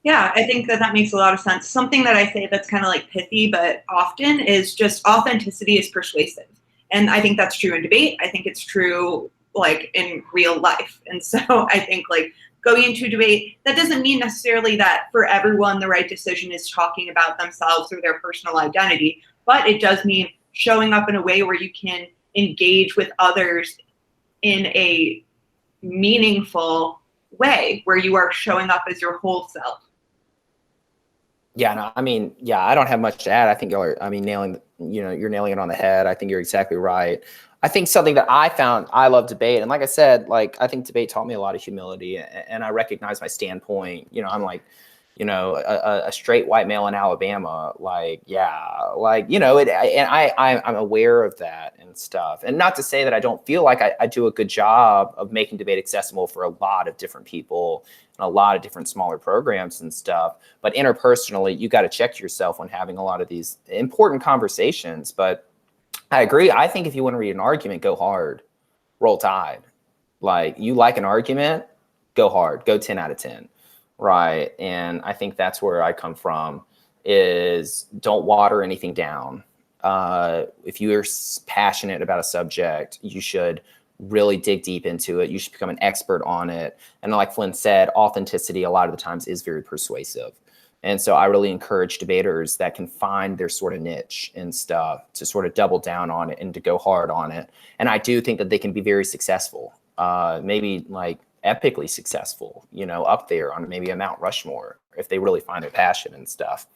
Yeah, I think that makes a lot of sense. Something that I say that's kind of like pithy, but often is just authenticity is persuasive. And I think that's true in debate. I think it's true like in real life. And so I think like going into a debate, that doesn't mean necessarily that for everyone the right decision is talking about themselves or their personal identity, but it does mean showing up in a way where you can engage with others in a meaningful way, where you are showing up as your whole self. Yeah, no, I mean, yeah, I don't have much to add. I think you're nailing it on the head. I think you're exactly right. I think something that I found, I love debate. And like I said, like, I think debate taught me a lot of humility, and I recognize my standpoint. I'm like, a straight white male in Alabama, like, yeah, like, and I'm aware of that and stuff. And not to say that I don't feel like I do a good job of making debate accessible for a lot of different people and a lot of different smaller programs and stuff. But interpersonally, you got to check yourself when having a lot of these important conversations. But I agree. I think if you want to read an argument, go hard, roll tide. Like, you like an argument, go hard, go 10 out of 10. Right. And I think that's where I come from, is don't water anything down. If you're passionate about a subject, you should really dig deep into it. You should become an expert on it. And like Flynn said, authenticity a lot of the times is very persuasive. And so I really encourage debaters that can find their sort of niche and stuff to sort of double down on it and to go hard on it. And I do think that they can be very successful, maybe like epically successful, up there on maybe a Mount Rushmore, if they really find their passion and stuff.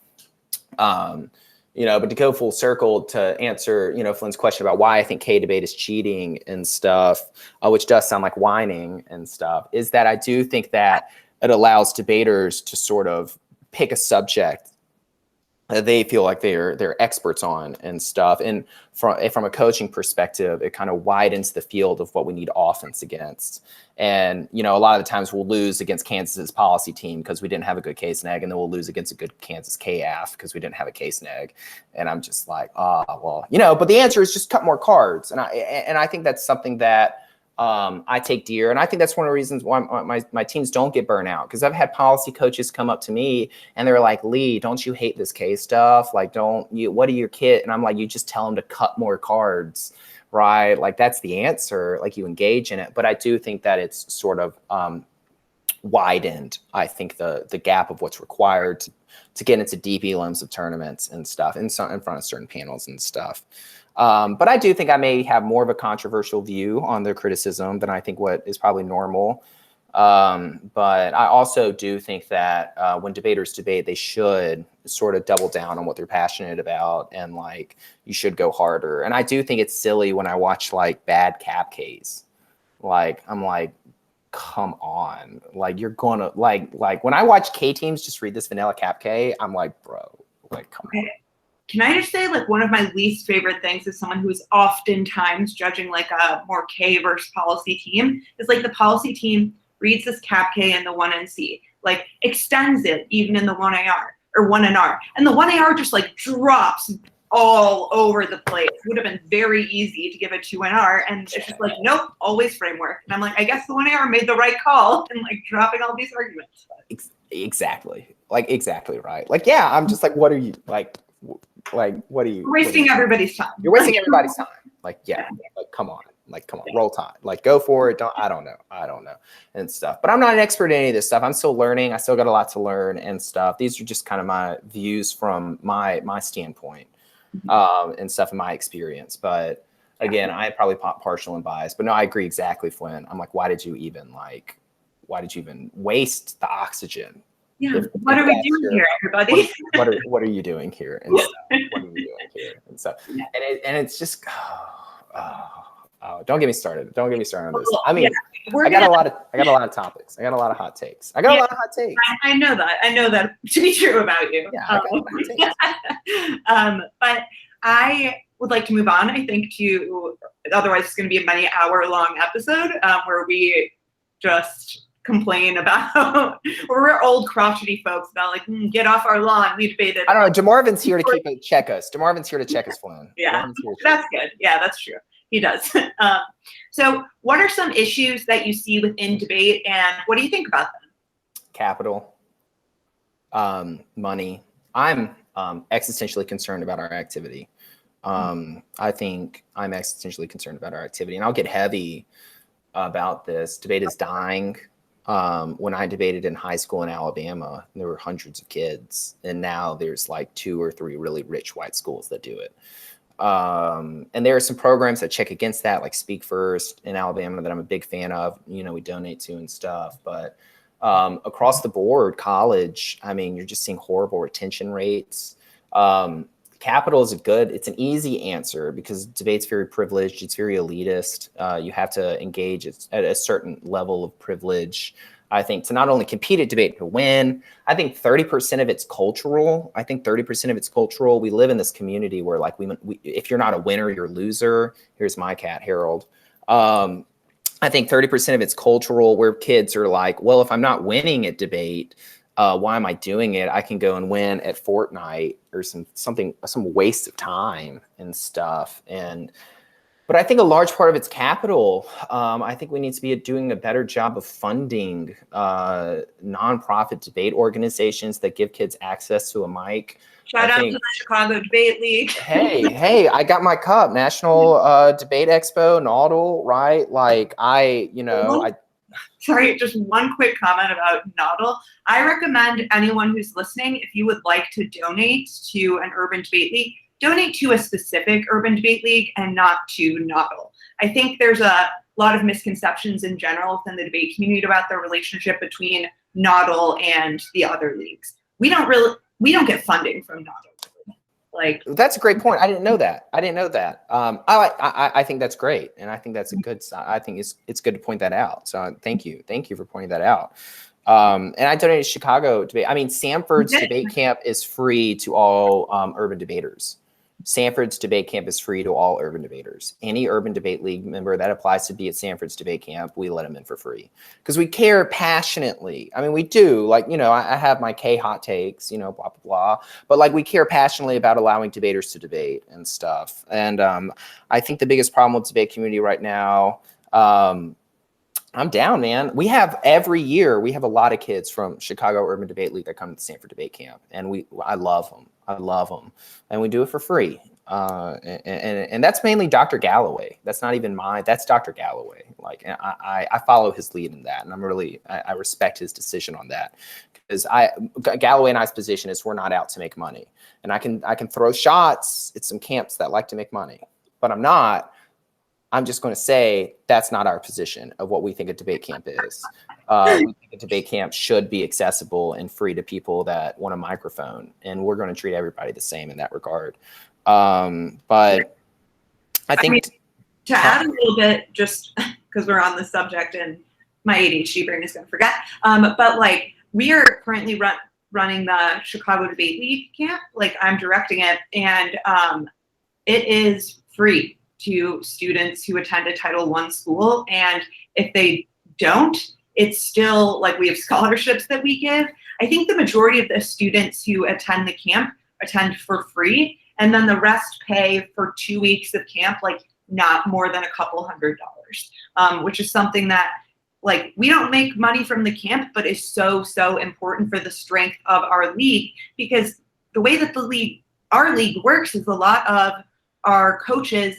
But to go full circle to answer, Flynn's question about why I think K-debate is cheating and stuff, which does sound like whining and stuff, is that I do think that it allows debaters to sort of pick a subject they feel like they're experts on and stuff. And from a coaching perspective, it kind of widens the field of what we need offense against. And, you know, a lot of the times we'll lose against Kansas's policy team because we didn't have a good case neg, and then we'll lose against a good Kansas KF because we didn't have a case neg. And I'm just like, well, you know, but the answer is just cut more cards. And I think that's something that I take dear. And I think that's one of the reasons why my teams don't get burnt out, because I've had policy coaches come up to me and they're like, Lee, don't you hate this case stuff? Like, what are your kid? And I'm like, you just tell them to cut more cards, right? Like, that's the answer. Like, you engage in it. But I do think that it's sort of widened, I think, the gap of what's required to get into deep elims of tournaments and stuff in front of certain panels and stuff. But I do think I may have more of a controversial view on their criticism than I think what is probably normal. But I also do think that when debaters debate, they should sort of double down on what they're passionate about, and like, you should go harder. And I do think it's silly when I watch like bad cap Ks. Like, I'm like, come on, like, you're gonna like when I watch K teams just read this vanilla cap K, I'm like, bro, like, come on. Can I just say, like, one of my least favorite things is someone who is oftentimes judging like a more K versus policy team is like the policy team reads this cap K in the 1NC, like extends it even in the 1AR or 1NR, and the 1AR just like drops all over the place. It would have been very easy to give it 2NR, and it's just like, nope, always framework. And I'm like, I guess the 1AR made the right call in like dropping all these arguments. Exactly. Like, exactly right. Like, yeah, I'm just like, what are you like, what are you wasting everybody's time? You're wasting everybody's time. Like, yeah, like, come on, roll time, like, go for it. I don't know and stuff. But I'm not an expert in any of this stuff. I'm still learning. I still got a lot to learn and stuff. These are just kind of my views from my standpoint and stuff in my experience. But again, I probably partial and biased. But no, I agree exactly, Flynn. I'm like, why did you even waste the oxygen? Yeah. What are we doing here, everybody? What are you doing here? And stuff. What are you doing here? And stuff. And it's just, don't get me started. Don't get me started on this. I mean, I got a lot of topics. I got a lot of hot takes. I know that to be true about you. Yeah, I got a lot of hot takes. But I would like to move on, I think, to, otherwise it's going to be a many hour-long episode where we just complain about, or we're old crotchety folks about like, get off our lawn. We debated. I don't know. DeMarvin's here to check us. DeMarvin's here to check us, Flynn. Yeah, that's good. Yeah, that's true. He does. So what are some issues that you see within debate, and what do you think about them? Capital, money. I'm existentially concerned about our activity. I think I'm existentially concerned about our activity, and I'll get heavy about this. Debate is dying. When I debated in high school in Alabama, there were hundreds of kids, and now there's like 2 or 3 really rich white schools that do it. And there are some programs that check against that, like Speak First in Alabama, that I'm a big fan of, you know, we donate to and stuff. But across the board, college, I mean, you're just seeing horrible retention rates. Capital is it's an easy answer because debate's very privileged. It's very elitist. You have to engage at a certain level of privilege, I think, to not only compete at debate, to win. I think 30% of it's cultural. We live in this community where, like, we if you're not a winner, you're a loser. Here's my cat, Harold. I think 30% of it's cultural, where kids are like, well, if I'm not winning at debate, why am I doing it? I can go and win at Fortnite or some waste of time and stuff. But I think a large part of it's capital. I think we need to be doing a better job of funding nonprofit debate organizations that give kids access to a mic. Shout out to the Chicago Debate League. hey, I got my cup. National Debate Expo, NAUDL, right? Like, Sorry, just one quick comment about NAUDL. I recommend anyone who's listening, if you would like to donate to an urban debate league, donate to a specific urban debate league and not to NAUDL. I think there's a lot of misconceptions in general within the debate community about the relationship between NAUDL and the other leagues. We don't get funding from NAUDL. Like, that's a great point. I didn't know that. I think that's great, and I think that's a good. I think it's good to point that out. So thank you for pointing that out. And I donated to Chicago debate. I mean, Sanford's debate camp is free to all urban debaters. Sanford's debate camp is free to all urban debaters. Any urban debate league member that applies to be at Sanford's debate camp, we let them in for free because we care passionately. I mean, we do. Like, you know, I have my K hot takes, you know, blah, blah, blah. But like, we care passionately about allowing debaters to debate and stuff. And I think the biggest problem with the debate community right now, I'm down, man. We have every year, we have a lot of kids from Chicago Urban Debate League that come to the Stanford Debate Camp. And I love them. I love them. And we do it for free. And that's mainly Dr. Galloway. That's not even mine. That's Dr. Galloway. Like, I follow his lead in that. And I respect his decision on that. Because Galloway and I's position is we're not out to make money. And I can throw shots at some camps that like to make money. But I'm not. I'm just going to say that's not our position of what we think a debate camp is. We think a debate camp should be accessible and free to people that want a microphone, and we're going to treat everybody the same in that regard. But I think to add a little bit, just because we're on the subject and my ADHD brain is going to forget, but like we are currently running the Chicago Debate League camp. Like I'm directing it, and it is free to students who attend a Title I school. And if they don't, it's still like we have scholarships that we give. I think the majority of the students who attend the camp attend for free. And then the rest pay for 2 weeks of camp, like not more than a couple $100s, which is something that like we don't make money from the camp, but is so, so important for the strength of our league, because the way that our league works is a lot of our coaches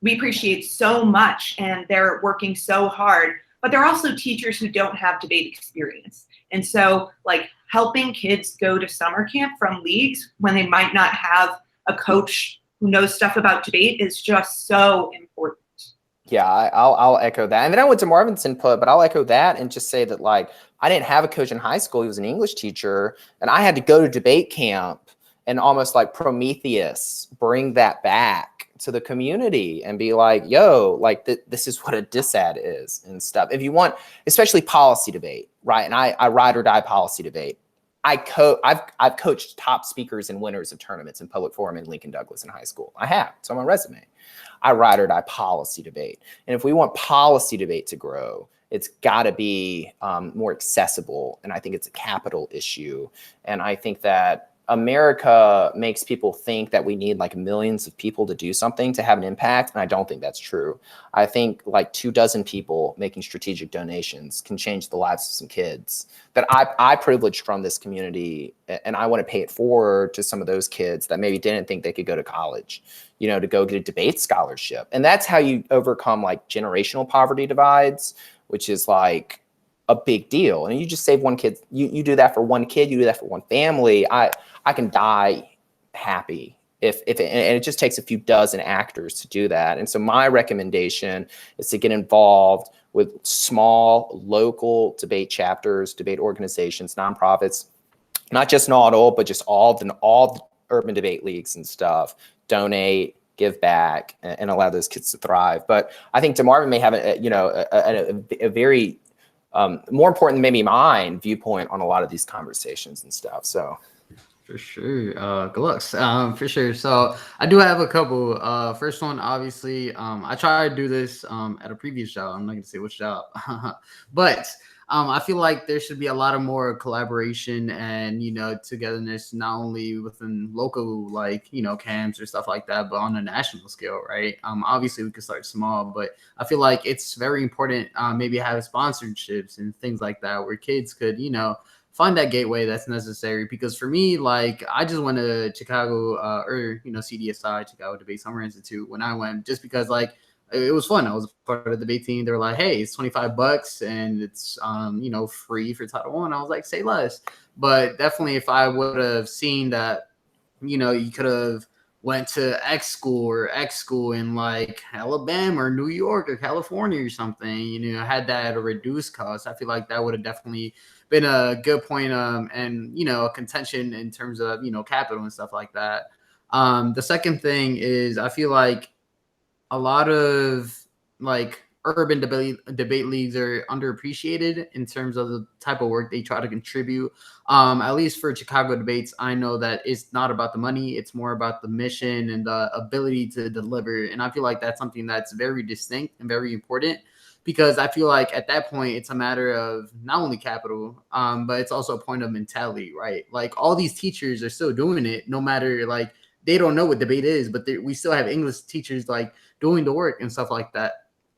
we appreciate so much and they're working so hard, but they're also teachers who don't have debate experience. And so like helping kids go to summer camp from leagues when they might not have a coach who knows stuff about debate is just so important. Yeah, I'll echo that. And then I went to Marvin's input, but I'll echo that and just say that like I didn't have a coach in high school. He was an English teacher, and I had to go to debate camp and almost like Prometheus bring that back to the community and be like, yo, like this is what a dissad is and stuff. If you want, especially policy debate, right? And I ride or die policy debate. I've coached top speakers and winners of tournaments in public forum in Lincoln Douglas in high school. I have. It's on my resume. I ride or die policy debate. And if we want policy debate to grow, it's got to be more accessible. And I think it's a capital issue. And I think that America makes people think that we need like millions of people to do something to have an impact. And I don't think that's true. I think like 24 people making strategic donations can change the lives of some kids that I privileged from this community. And I want to pay it forward to some of those kids that maybe didn't think they could go to college, you know, to go get a debate scholarship. And that's how you overcome like generational poverty divides, which is like a big deal. And you just save one kid. You do that for one kid, you do that for one family. I can die happy and it just takes a few dozen actors to do that. And so my recommendation is to get involved with small local debate chapters, debate organizations, nonprofits, not just NAUDL, but just all the urban debate leagues and stuff. Donate, give back, and allow those kids to thrive. But I think DeMarvin may have a very more important than maybe mine viewpoint on a lot of these conversations and stuff. So for sure. Good looks. For sure. So I do have a couple. First one, obviously, I tried to do this at a previous job. I'm not gonna say which job, but I feel like there should be a lot of more collaboration and, you know, togetherness, not only within local, like, you know, camps or stuff like that, but on a national scale, right? Obviously we could start small, but I feel like it's very important, maybe have sponsorships and things like that where kids could, you know, find that gateway that's necessary. Because for me, like, I just went to Chicago or, you know, CDSI, Chicago Debate Summer Institute when I went, just because like, it was fun. I was part of the debate team. They were like, hey, it's $25 and it's, you know, free for Title I. I was like, say less. But definitely if I would have seen that, you know, you could have went to X school in like Alabama or New York or California or something, you know, had that at a reduced cost, I feel like that would have definitely been a good point, and, you know, a contention in terms of, you know, capital and stuff like that. The second thing is I feel like a lot of like urban debate leagues are underappreciated in terms of the type of work they try to contribute. At least for Chicago debates, I know that it's not about the money. It's more about the mission and the ability to deliver. And I feel like that's something that's very distinct and very important, because I feel like at that point, it's a matter of not only capital, but it's also a point of mentality, right? Like all these teachers are still doing it, no matter like they don't know what debate is, but we still have English teachers like doing the work and stuff like that.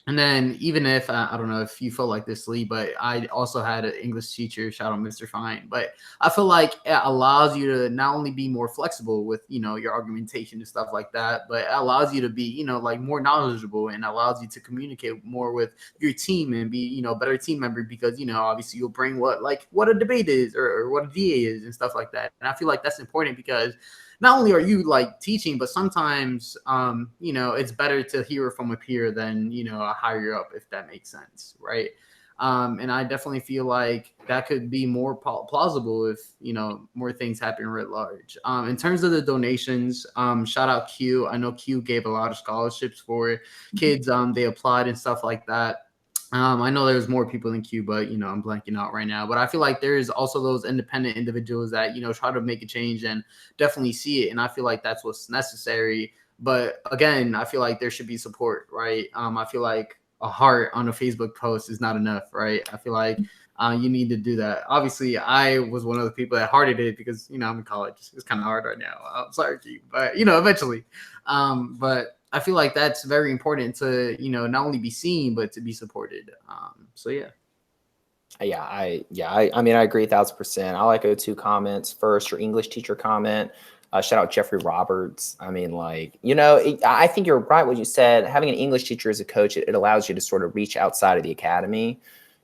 And then even if I don't know if you feel like this, Lee, but I also had an English teacher, shout out Mr. Fine. But I feel like it allows you to not only be more flexible with, your argumentation and stuff like that, but it allows you to be, like more knowledgeable, and allows you to communicate more with your team and be, a better team member, because, obviously you'll bring what a debate is, or what a DA is and stuff like that. And I feel like that's important, because not only are you like teaching, but sometimes, it's better to hear from a peer than, a higher up, if that makes sense. Right. And I definitely feel like that could be more plausible if, more things happen writ large. In terms of the donations, shout out Q. I know Q gave a lot of scholarships for kids. They applied and stuff like that. I know there's more people in Q, but I'm blanking out right now. But I feel like there's also those independent individuals that try to make a change and definitely see it, and I feel like that's what's necessary. But again, I feel like there should be support, right? I feel like a heart on a Facebook post is not enough, right? I feel like you need to do that. Obviously, I was one of the people that hearted it because I'm in college. It's kind of hard right now. I'm sorry, Q, but eventually. But I feel like that's very important to, not only be seen, but to be supported. So yeah. I mean, I agree 1,000%. I like O2 comments. First, your English teacher comment. Shout out Jeffrey Roberts. I mean, I think you're right when you said having an English teacher as a coach, it allows you to sort of reach outside of the academy.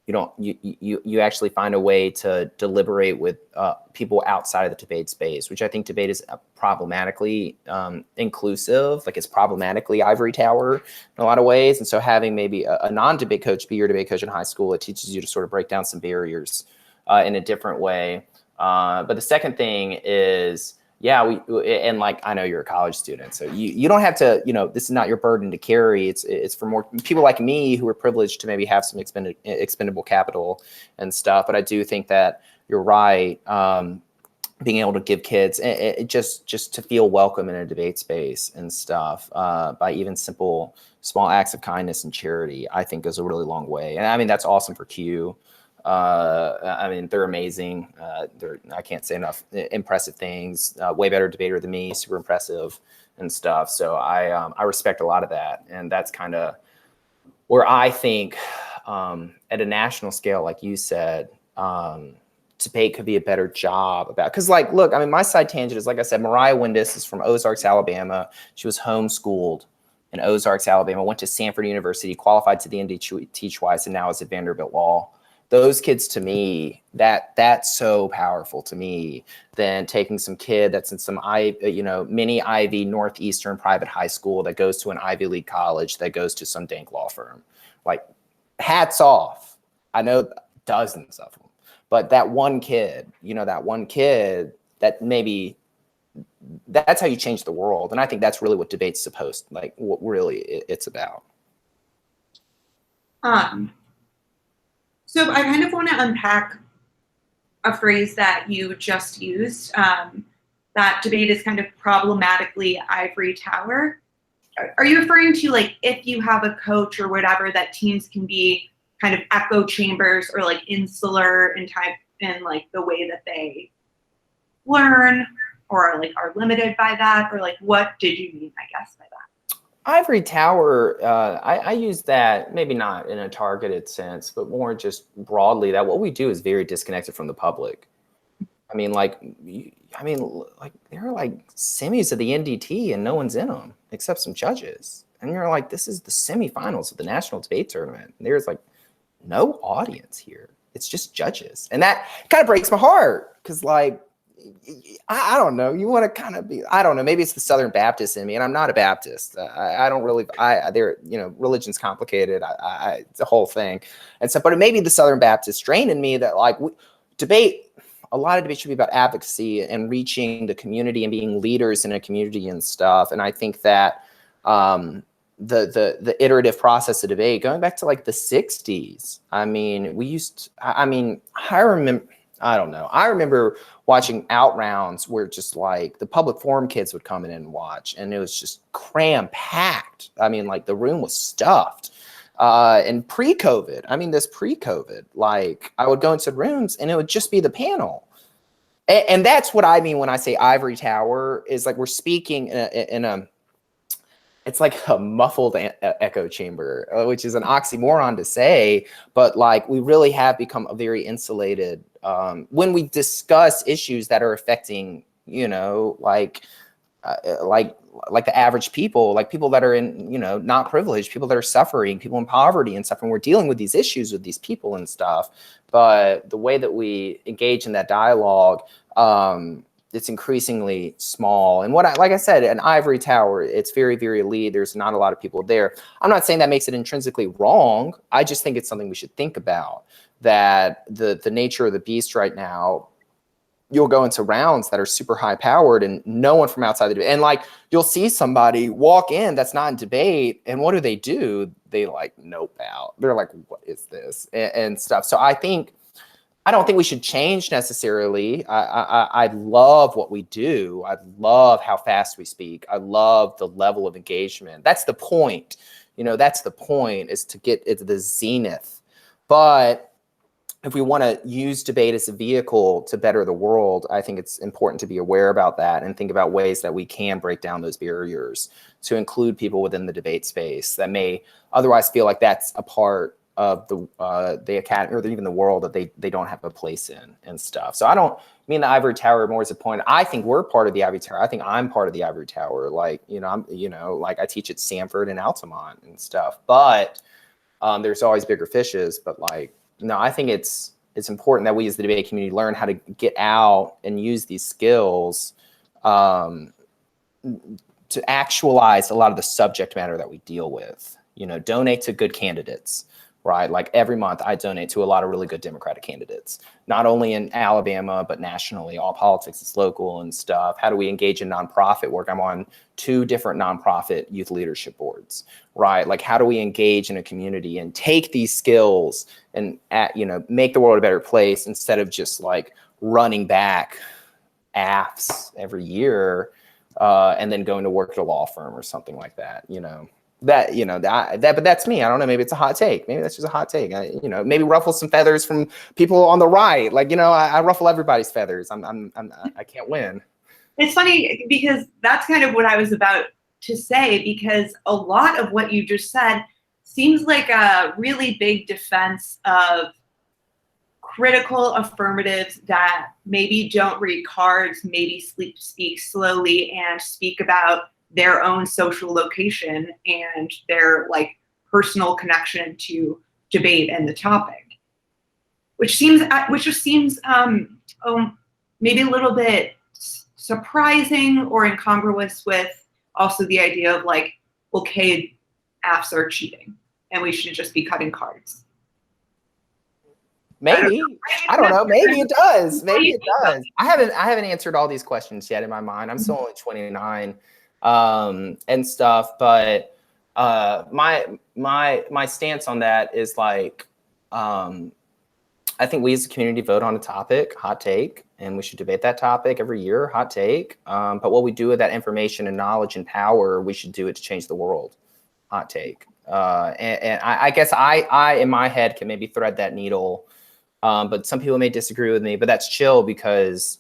You actually find a way to deliberate with people outside of the debate space, which I think debate is problematically inclusive. Like it's problematically ivory tower in a lot of ways. And so having maybe a non-debate coach be your debate coach in high school, it teaches you to sort of break down some barriers in a different way. But the second thing is, and like, I know you're a college student, so you don't have to, this is not your burden to carry. It's for more people like me who are privileged to maybe have some expendable capital and stuff. But I do think that you're right. Being able to give kids just to feel welcome in a debate space and stuff by even simple, small acts of kindness and charity, I think goes a really long way. And I mean, that's awesome for Q. I mean, they're amazing. I can't say enough impressive things. Way better debater than me, super impressive and stuff. So I respect a lot of that. And that's kind of where I think at a national scale, like you said, debate could be a better job about. Because look, I mean, my side tangent is, like I said, Mariah Windus is from Ozarks, Alabama. She was homeschooled in Ozarks, Alabama, went to Sanford University, qualified to the NDT twice, and now is at Vanderbilt Law. Those kids, to me, that's so powerful to me than taking some kid that's in some mini Ivy Northeastern private high school that goes to an Ivy League college that goes to some dank law firm. Like, hats off. I know dozens of them, but that one kid that maybe that's how you change the world. And I think that's really what debate's supposed, what really it's about. So I kind of want to unpack a phrase that you just used, that debate is kind of problematically ivory tower. Are you referring to if you have a coach or whatever, that teams can be kind of echo chambers or insular in the way that they learn, or are limited by that? Or what did you mean, I guess, by that? Ivory tower, I use that maybe not in a targeted sense, but more just broadly that what we do is very disconnected from the public. I mean, there are semis of the NDT and no one's in them except some judges. And you're like, this is the semifinals of the national debate tournament. And there's no audience here. It's just judges. And that kind of breaks my heart because I don't know. You want to kind of be, I don't know. Maybe it's the Southern Baptist in me, and I'm not a Baptist. I don't really, religion's complicated. It's a whole thing. And so, but it may be the Southern Baptist strain in me that debate, a lot of debate should be about advocacy and reaching the community and being leaders in a community and stuff. And I think that the iterative process of debate going back to like the 60s. I mean, I remember watching out rounds where just like the public forum kids would come in and watch, and it was just cram packed. I mean, like the room was stuffed. And pre-COVID, like I would go into rooms and it would just be the panel. And that's what I mean when I say ivory tower, is like we're speaking in a it's like a muffled echo chamber, which is an oxymoron to say, but like we really have become a very insulated when we discuss issues that are affecting, like the average people, like people that are in, not privileged, people that are suffering, people in poverty and stuff. And we're dealing with these issues with these people and stuff. But the way that we engage in that dialogue, it's increasingly small. And like I said, an ivory tower, it's very, very elite. There's not a lot of people there. I'm not saying that makes it intrinsically wrong. I just think it's something we should think about, that the nature of the beast right now, you'll go into rounds that are super high powered and no one from outside the debate. And like, you'll see somebody walk in that's not in debate. And what do? They like nope out. They're like, what is this? And stuff. So I don't think we should change necessarily. I love what we do. I love how fast we speak. I love the level of engagement. That's the point. That's the point, is to get it to the zenith. But if we want to use debate as a vehicle to better the world, I think it's important to be aware about that and think about ways that we can break down those barriers to include people within the debate space that may otherwise feel like that's a part of the academy or even the world that they don't have a place in and stuff. So I don't mean the ivory tower more as a point. I think we're part of the ivory tower. I think I'm part of the ivory tower. Like, like I teach at Stanford and Altamont and stuff, but there's always bigger fishes. But like, no, I think it's important that we as the debate community learn how to get out and use these skills to actualize a lot of the subject matter that we deal with. Donate to good candidates. Right? Like every month I donate to a lot of really good Democratic candidates, not only in Alabama, but nationally. All politics is local and stuff. How do we engage in nonprofit work? I'm on 2 different nonprofit youth leadership boards, right? Like how do we engage in a community and take these skills and, make the world a better place instead of just like running back AFs every year and then going to work at a law firm or something like that, but that's me. I don't know. Maybe it's a hot take. Maybe that's just a hot take. Maybe ruffle some feathers from people on the right. Like, I ruffle everybody's feathers. I can't win. It's funny because that's kind of what I was about to say, because a lot of what you just said seems like a really big defense of critical affirmatives that maybe don't read cards, maybe speak slowly and speak about their own social location and their like personal connection to debate and the topic, which just seems maybe a little bit surprising or incongruous with also the idea of like, okay, AFs are cheating and we should just be cutting cards. Maybe. I don't know. Maybe it does. Maybe it does. I haven't answered all these questions yet in my mind. I'm still only 29. And stuff, but my stance on that is like, I think we as a community vote on a topic, hot take, and we should debate that topic every year, hot take. But what we do with that information and knowledge and power, we should do it to change the world, hot take. And I guess I in my head can maybe thread that needle, but some people may disagree with me, but that's chill because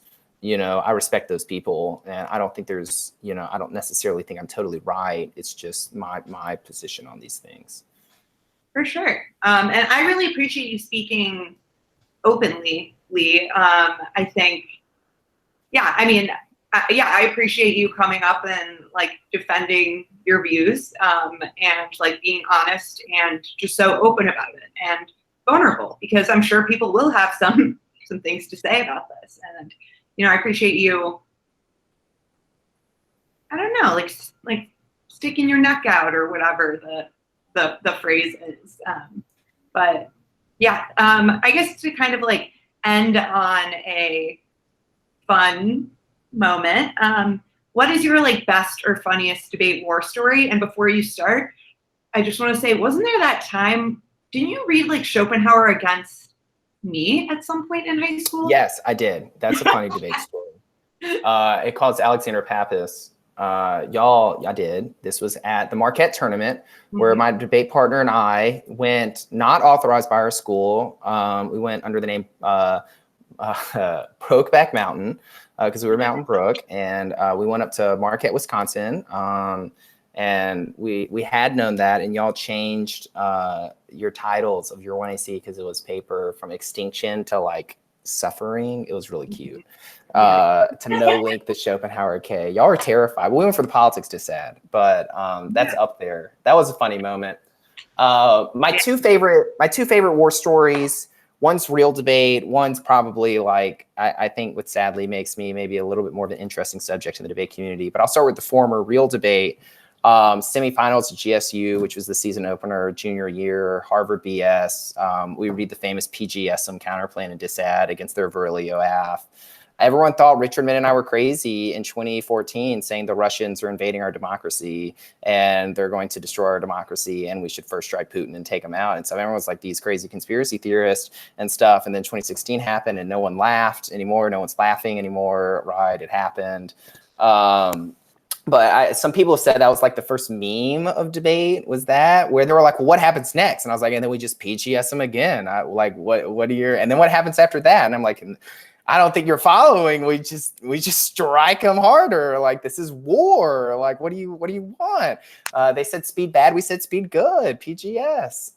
I respect those people, and I don't think there's, I don't necessarily think I'm totally right. It's just my position on these things. For sure. And I really appreciate you speaking openly, Lee. I think, I appreciate you coming up and like defending your views and like being honest and just so open about it and vulnerable, because I'm sure people will have some things to say about this. And I appreciate you, I don't know, like sticking your neck out or whatever the phrase is. But yeah, I guess to kind of like end on a fun moment, what is your like best or funniest debate war story? And before you start, I just want to say, wasn't there that time? Didn't you read like Schopenhauer against me at some point in high school? Yes, I did. That's a funny debate story. It calls Alexander Pappas. I did. This was at the Marquette tournament where my debate partner and I went, not authorized by our school. We went under the name Brokeback Mountain because we were Mountain Brook, and we went up to Marquette, Wisconsin. And we had known that, and y'all changed your titles of your 1AC because it was paper from extinction to like suffering. It was really cute. To no link the Schopenhauer K. Y'all were terrified. We went for the politics to sad, but that's up there. That was a funny moment. My two favorite war stories. One's real debate. One's probably like I think what sadly makes me maybe a little bit more of an interesting subject in the debate community. But I'll start with the former real debate. Semifinals at GSU, which was the season opener junior year, Harvard BS. We read the famous PGSM counterplan and disad against their Virilio AF. Everyone thought Richard Min and I were crazy in 2014, saying the Russians are invading our democracy and they're going to destroy our democracy and we should first strike Putin and take him out. And so everyone was like these crazy conspiracy theorists and stuff. And then 2016 happened and no one laughed anymore. No one's laughing anymore. Right? It happened. But some people have said that was like the first meme of debate was that where they were like, well, what happens next? And I was like, and then we just PGS them again. What are your, and then what happens after that? And I'm like, I don't think you're following. We just strike them harder. Like, this is war. Like, what do you want? They said speed bad. We said speed good. PGS.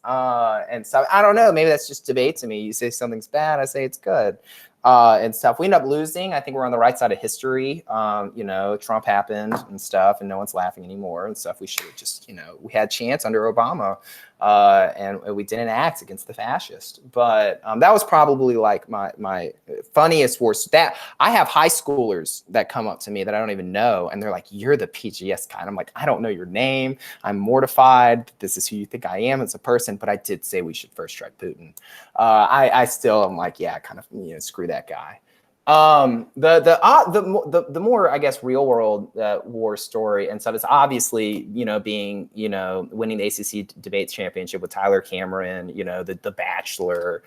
And so I don't know. Maybe that's just debate to me. You say something's bad. I say it's good. And stuff. We end up losing. I think we're on the right side of history. Trump happened and stuff, and no one's laughing anymore and stuff. We should have just, we had a chance under Obama, and we didn't act against the fascist. But that was probably like my funniest worst. That I have high schoolers that come up to me that I don't even know, and they're like, "You're the PGS kind." I'm like, I don't know your name. I'm mortified. This is who you think I am as a person. But I did say we should first strike Putin. I still am like, yeah, kind of, screw that guy. The more, I guess, real world war story and stuff is obviously, being, winning the ACC debates championship with Tyler Cameron, the Bachelor,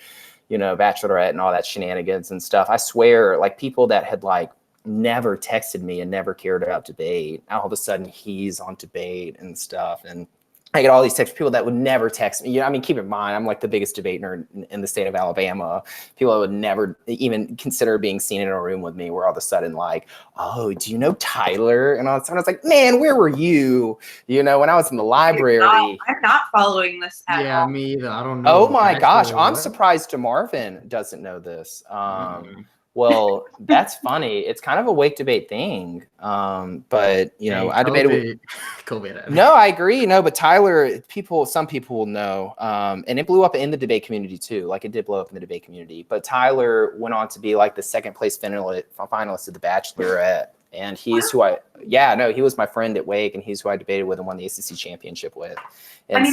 Bachelorette and all that shenanigans and stuff. I swear, like, people that had like never texted me and never cared about debate, all of a sudden he's on debate and stuff. And I get all these texts, people that would never text me. Keep in mind, I'm like the biggest debate nerd in the state of Alabama. People that would never even consider being seen in a room with me were all of a sudden like, "Oh, do you know Tyler?" And all of a sudden I was like, "Man, where were you?" When I was in the library. I'm not following this at all. Yeah, me either. I don't know. Oh my gosh, I'm surprised DeMarvin doesn't know this. Well, that's funny. It's kind of a wake debate thing. But I debated with COVID. No, I agree. No, but Tyler, some people will know. And it blew up in the debate community too. Like, it did blow up in the debate community. But Tyler went on to be like the second place finalist of the Bachelorette. And he's who he was my friend at Wake, and he's who I debated with and won the ACC championship with. And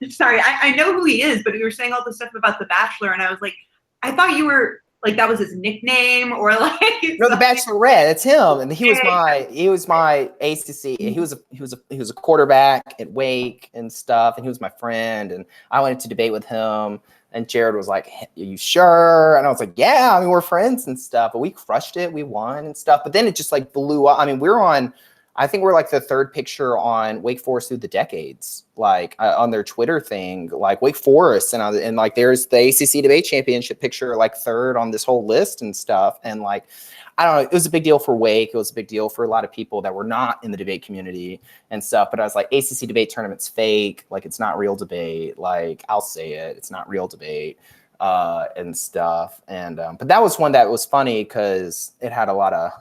sorry, I know who he is, but you were saying all this stuff about The Bachelor, and I was like, I thought you were like that was his nickname, or like no, The Bachelorette. That's him, and he was my ACC. He was a quarterback at Wake and stuff, and he was my friend. And I went to debate with him, and Jared was like, "Are you sure?" And I was like, "Yeah, I mean, we're friends and stuff." But we crushed it, we won and stuff. But then it just like blew up. I mean, I think we're like the third picture on Wake Forest through the decades, like on their Twitter thing, like Wake Forest, and like there's the ACC debate championship picture, like third on this whole list and stuff. And like, I don't know, it was a big deal for Wake. It was a big deal for a lot of people that were not in the debate community and stuff. But I was like, ACC debate tournament's fake. Like, it's not real debate. Like, I'll say it, it's not real debate and stuff. And but that was one that was funny because it had a lot of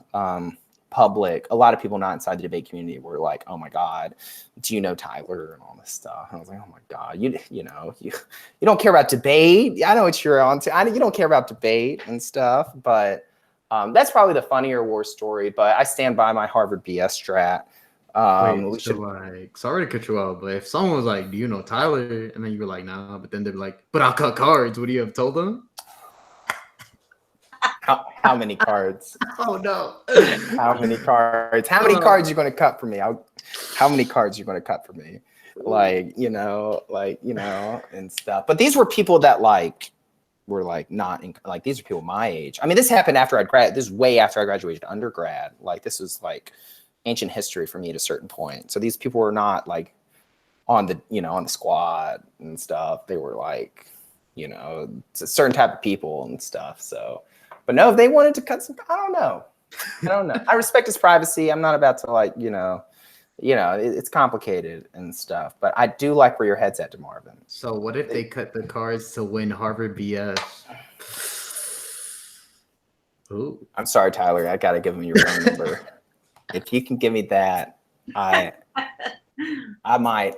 a lot of people not inside the debate community were like, "Oh my God, do you know Tyler?" and all this stuff. And I was like, "Oh my God, you don't care about debate. I know what you're on to. You don't care about debate and stuff." But that's probably the funnier war story. But I stand by my Harvard BS strat. Sorry to cut you off, but if someone was like, "Do you know Tyler?" and then you were like, "Nah," but then they're like, "But I'll cut cards," would you have told them? How many cards? Oh no! How many cards? How many cards are you going to cut for me? How many cards are you going to cut for me? and stuff. But these were people that were not in, these are people my age. I mean, this happened after this is way after I graduated undergrad. This was ancient history for me at a certain point. So these people were not on the squad and stuff. They were it's a certain type of people and stuff. So, but no, if they wanted to cut some, I don't know. I respect his privacy. I'm not about to it's complicated and stuff, but I do like where your head's at, DeMarvin. So what if they cut the cards to win Harvard BS? Ooh. I'm sorry, Tyler. I got to give him your phone number. If you can give me that, I might.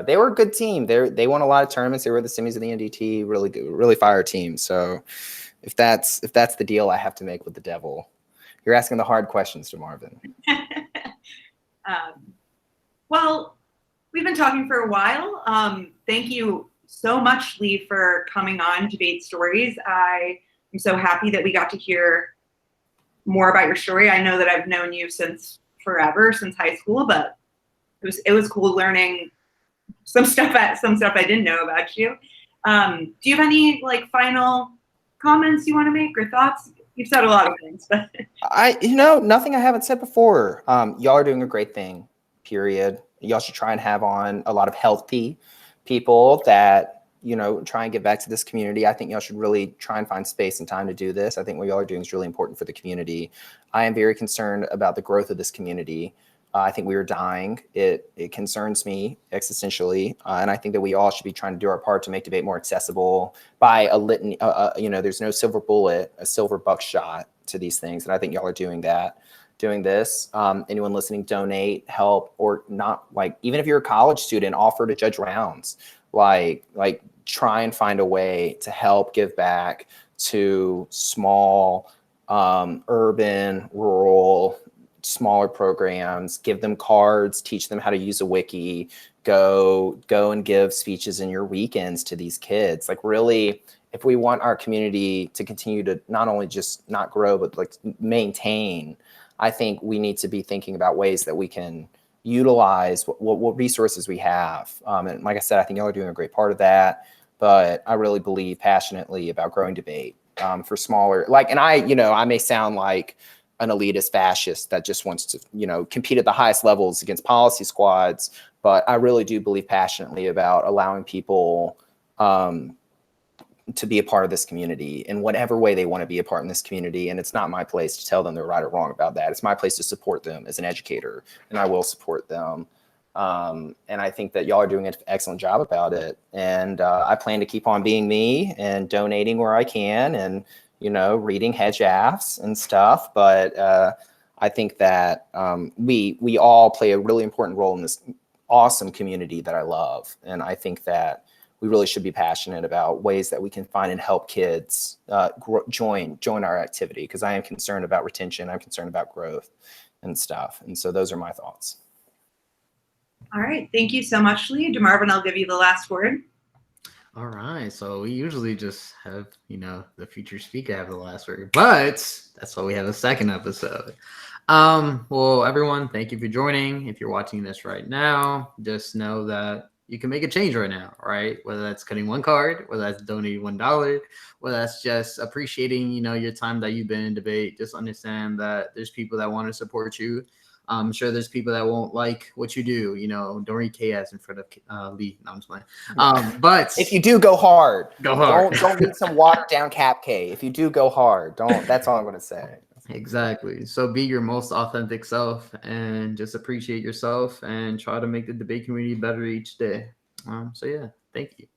They were a good team. They won a lot of tournaments. They were the semis of the NDT. Really good, really fire team. So if that's the deal I have to make with the devil, you're asking the hard questions, DeMarvin. Well, we've been talking for a while. Thank you so much, Lee, for coming on Debate Stories. I am so happy that we got to hear more about your story. I know that I've known you since forever, since high school, but it was cool learning some stuff I didn't know about you. Do you have any final comments you want to make or thoughts? You've said a lot of things, but nothing I haven't said before. Y'all are doing a great thing, period. Y'all should try and have on a lot of healthy people that, try and get back to this community. I think y'all should really try and find space and time to do this. I think what y'all are doing is really important for the community. I am very concerned about the growth of this community. I think we are dying. It concerns me existentially. And I think that we all should be trying to do our part to make debate more accessible by a litany. There's no silver bullet, a silver buckshot to these things. And I think y'all are doing this. Anyone listening, donate, help, or not, even if you're a college student, offer to judge rounds, try and find a way to help give back to small, urban, rural, smaller programs, give them cards, teach them how to use a wiki, go and give speeches in your weekends to these kids. Really, if we want our community to continue to not only just not grow, but maintain, I think we need to be thinking about ways that we can utilize what resources we have. And like I said, I think y'all are doing a great part of that, but I really believe passionately about growing debate for smaller, and I may sound like an elitist fascist that just wants to, compete at the highest levels against policy squads. But I really do believe passionately about allowing people to be a part of this community in whatever way they want to be a part in this community. And it's not my place to tell them they're right or wrong about that. It's my place to support them as an educator, and I will support them. And I think that y'all are doing an excellent job about it. And I plan to keep on being me and donating where I can and, reading hedge AFs and stuff. But I think that we all play a really important role in this awesome community that I love. And I think that we really should be passionate about ways that we can find and help kids join our activity, because I am concerned about retention. I'm concerned about growth and stuff. And so those are my thoughts. All right. Thank you so much, Lee. DeMarvin, I'll give you the last word. All right. So we usually just have, the future speaker have the last word, but that's why we have a second episode. Well, everyone, thank you for joining. If you're watching this right now, just know that you can make a change right now, right? Whether that's cutting one card, whether that's donating $1, whether that's just appreciating, your time that you've been in debate. Just understand that there's people that want to support you. I'm sure there's people that won't like what you do. Don't read KS in front of Lee. No, I'm just playing. But if you do, go hard. Go hard. Don't read some watered down Cap K. If you do, go hard. Don't. That's all I'm going to say. Exactly. So be your most authentic self and just appreciate yourself and try to make the debate community better each day. So yeah, thank you.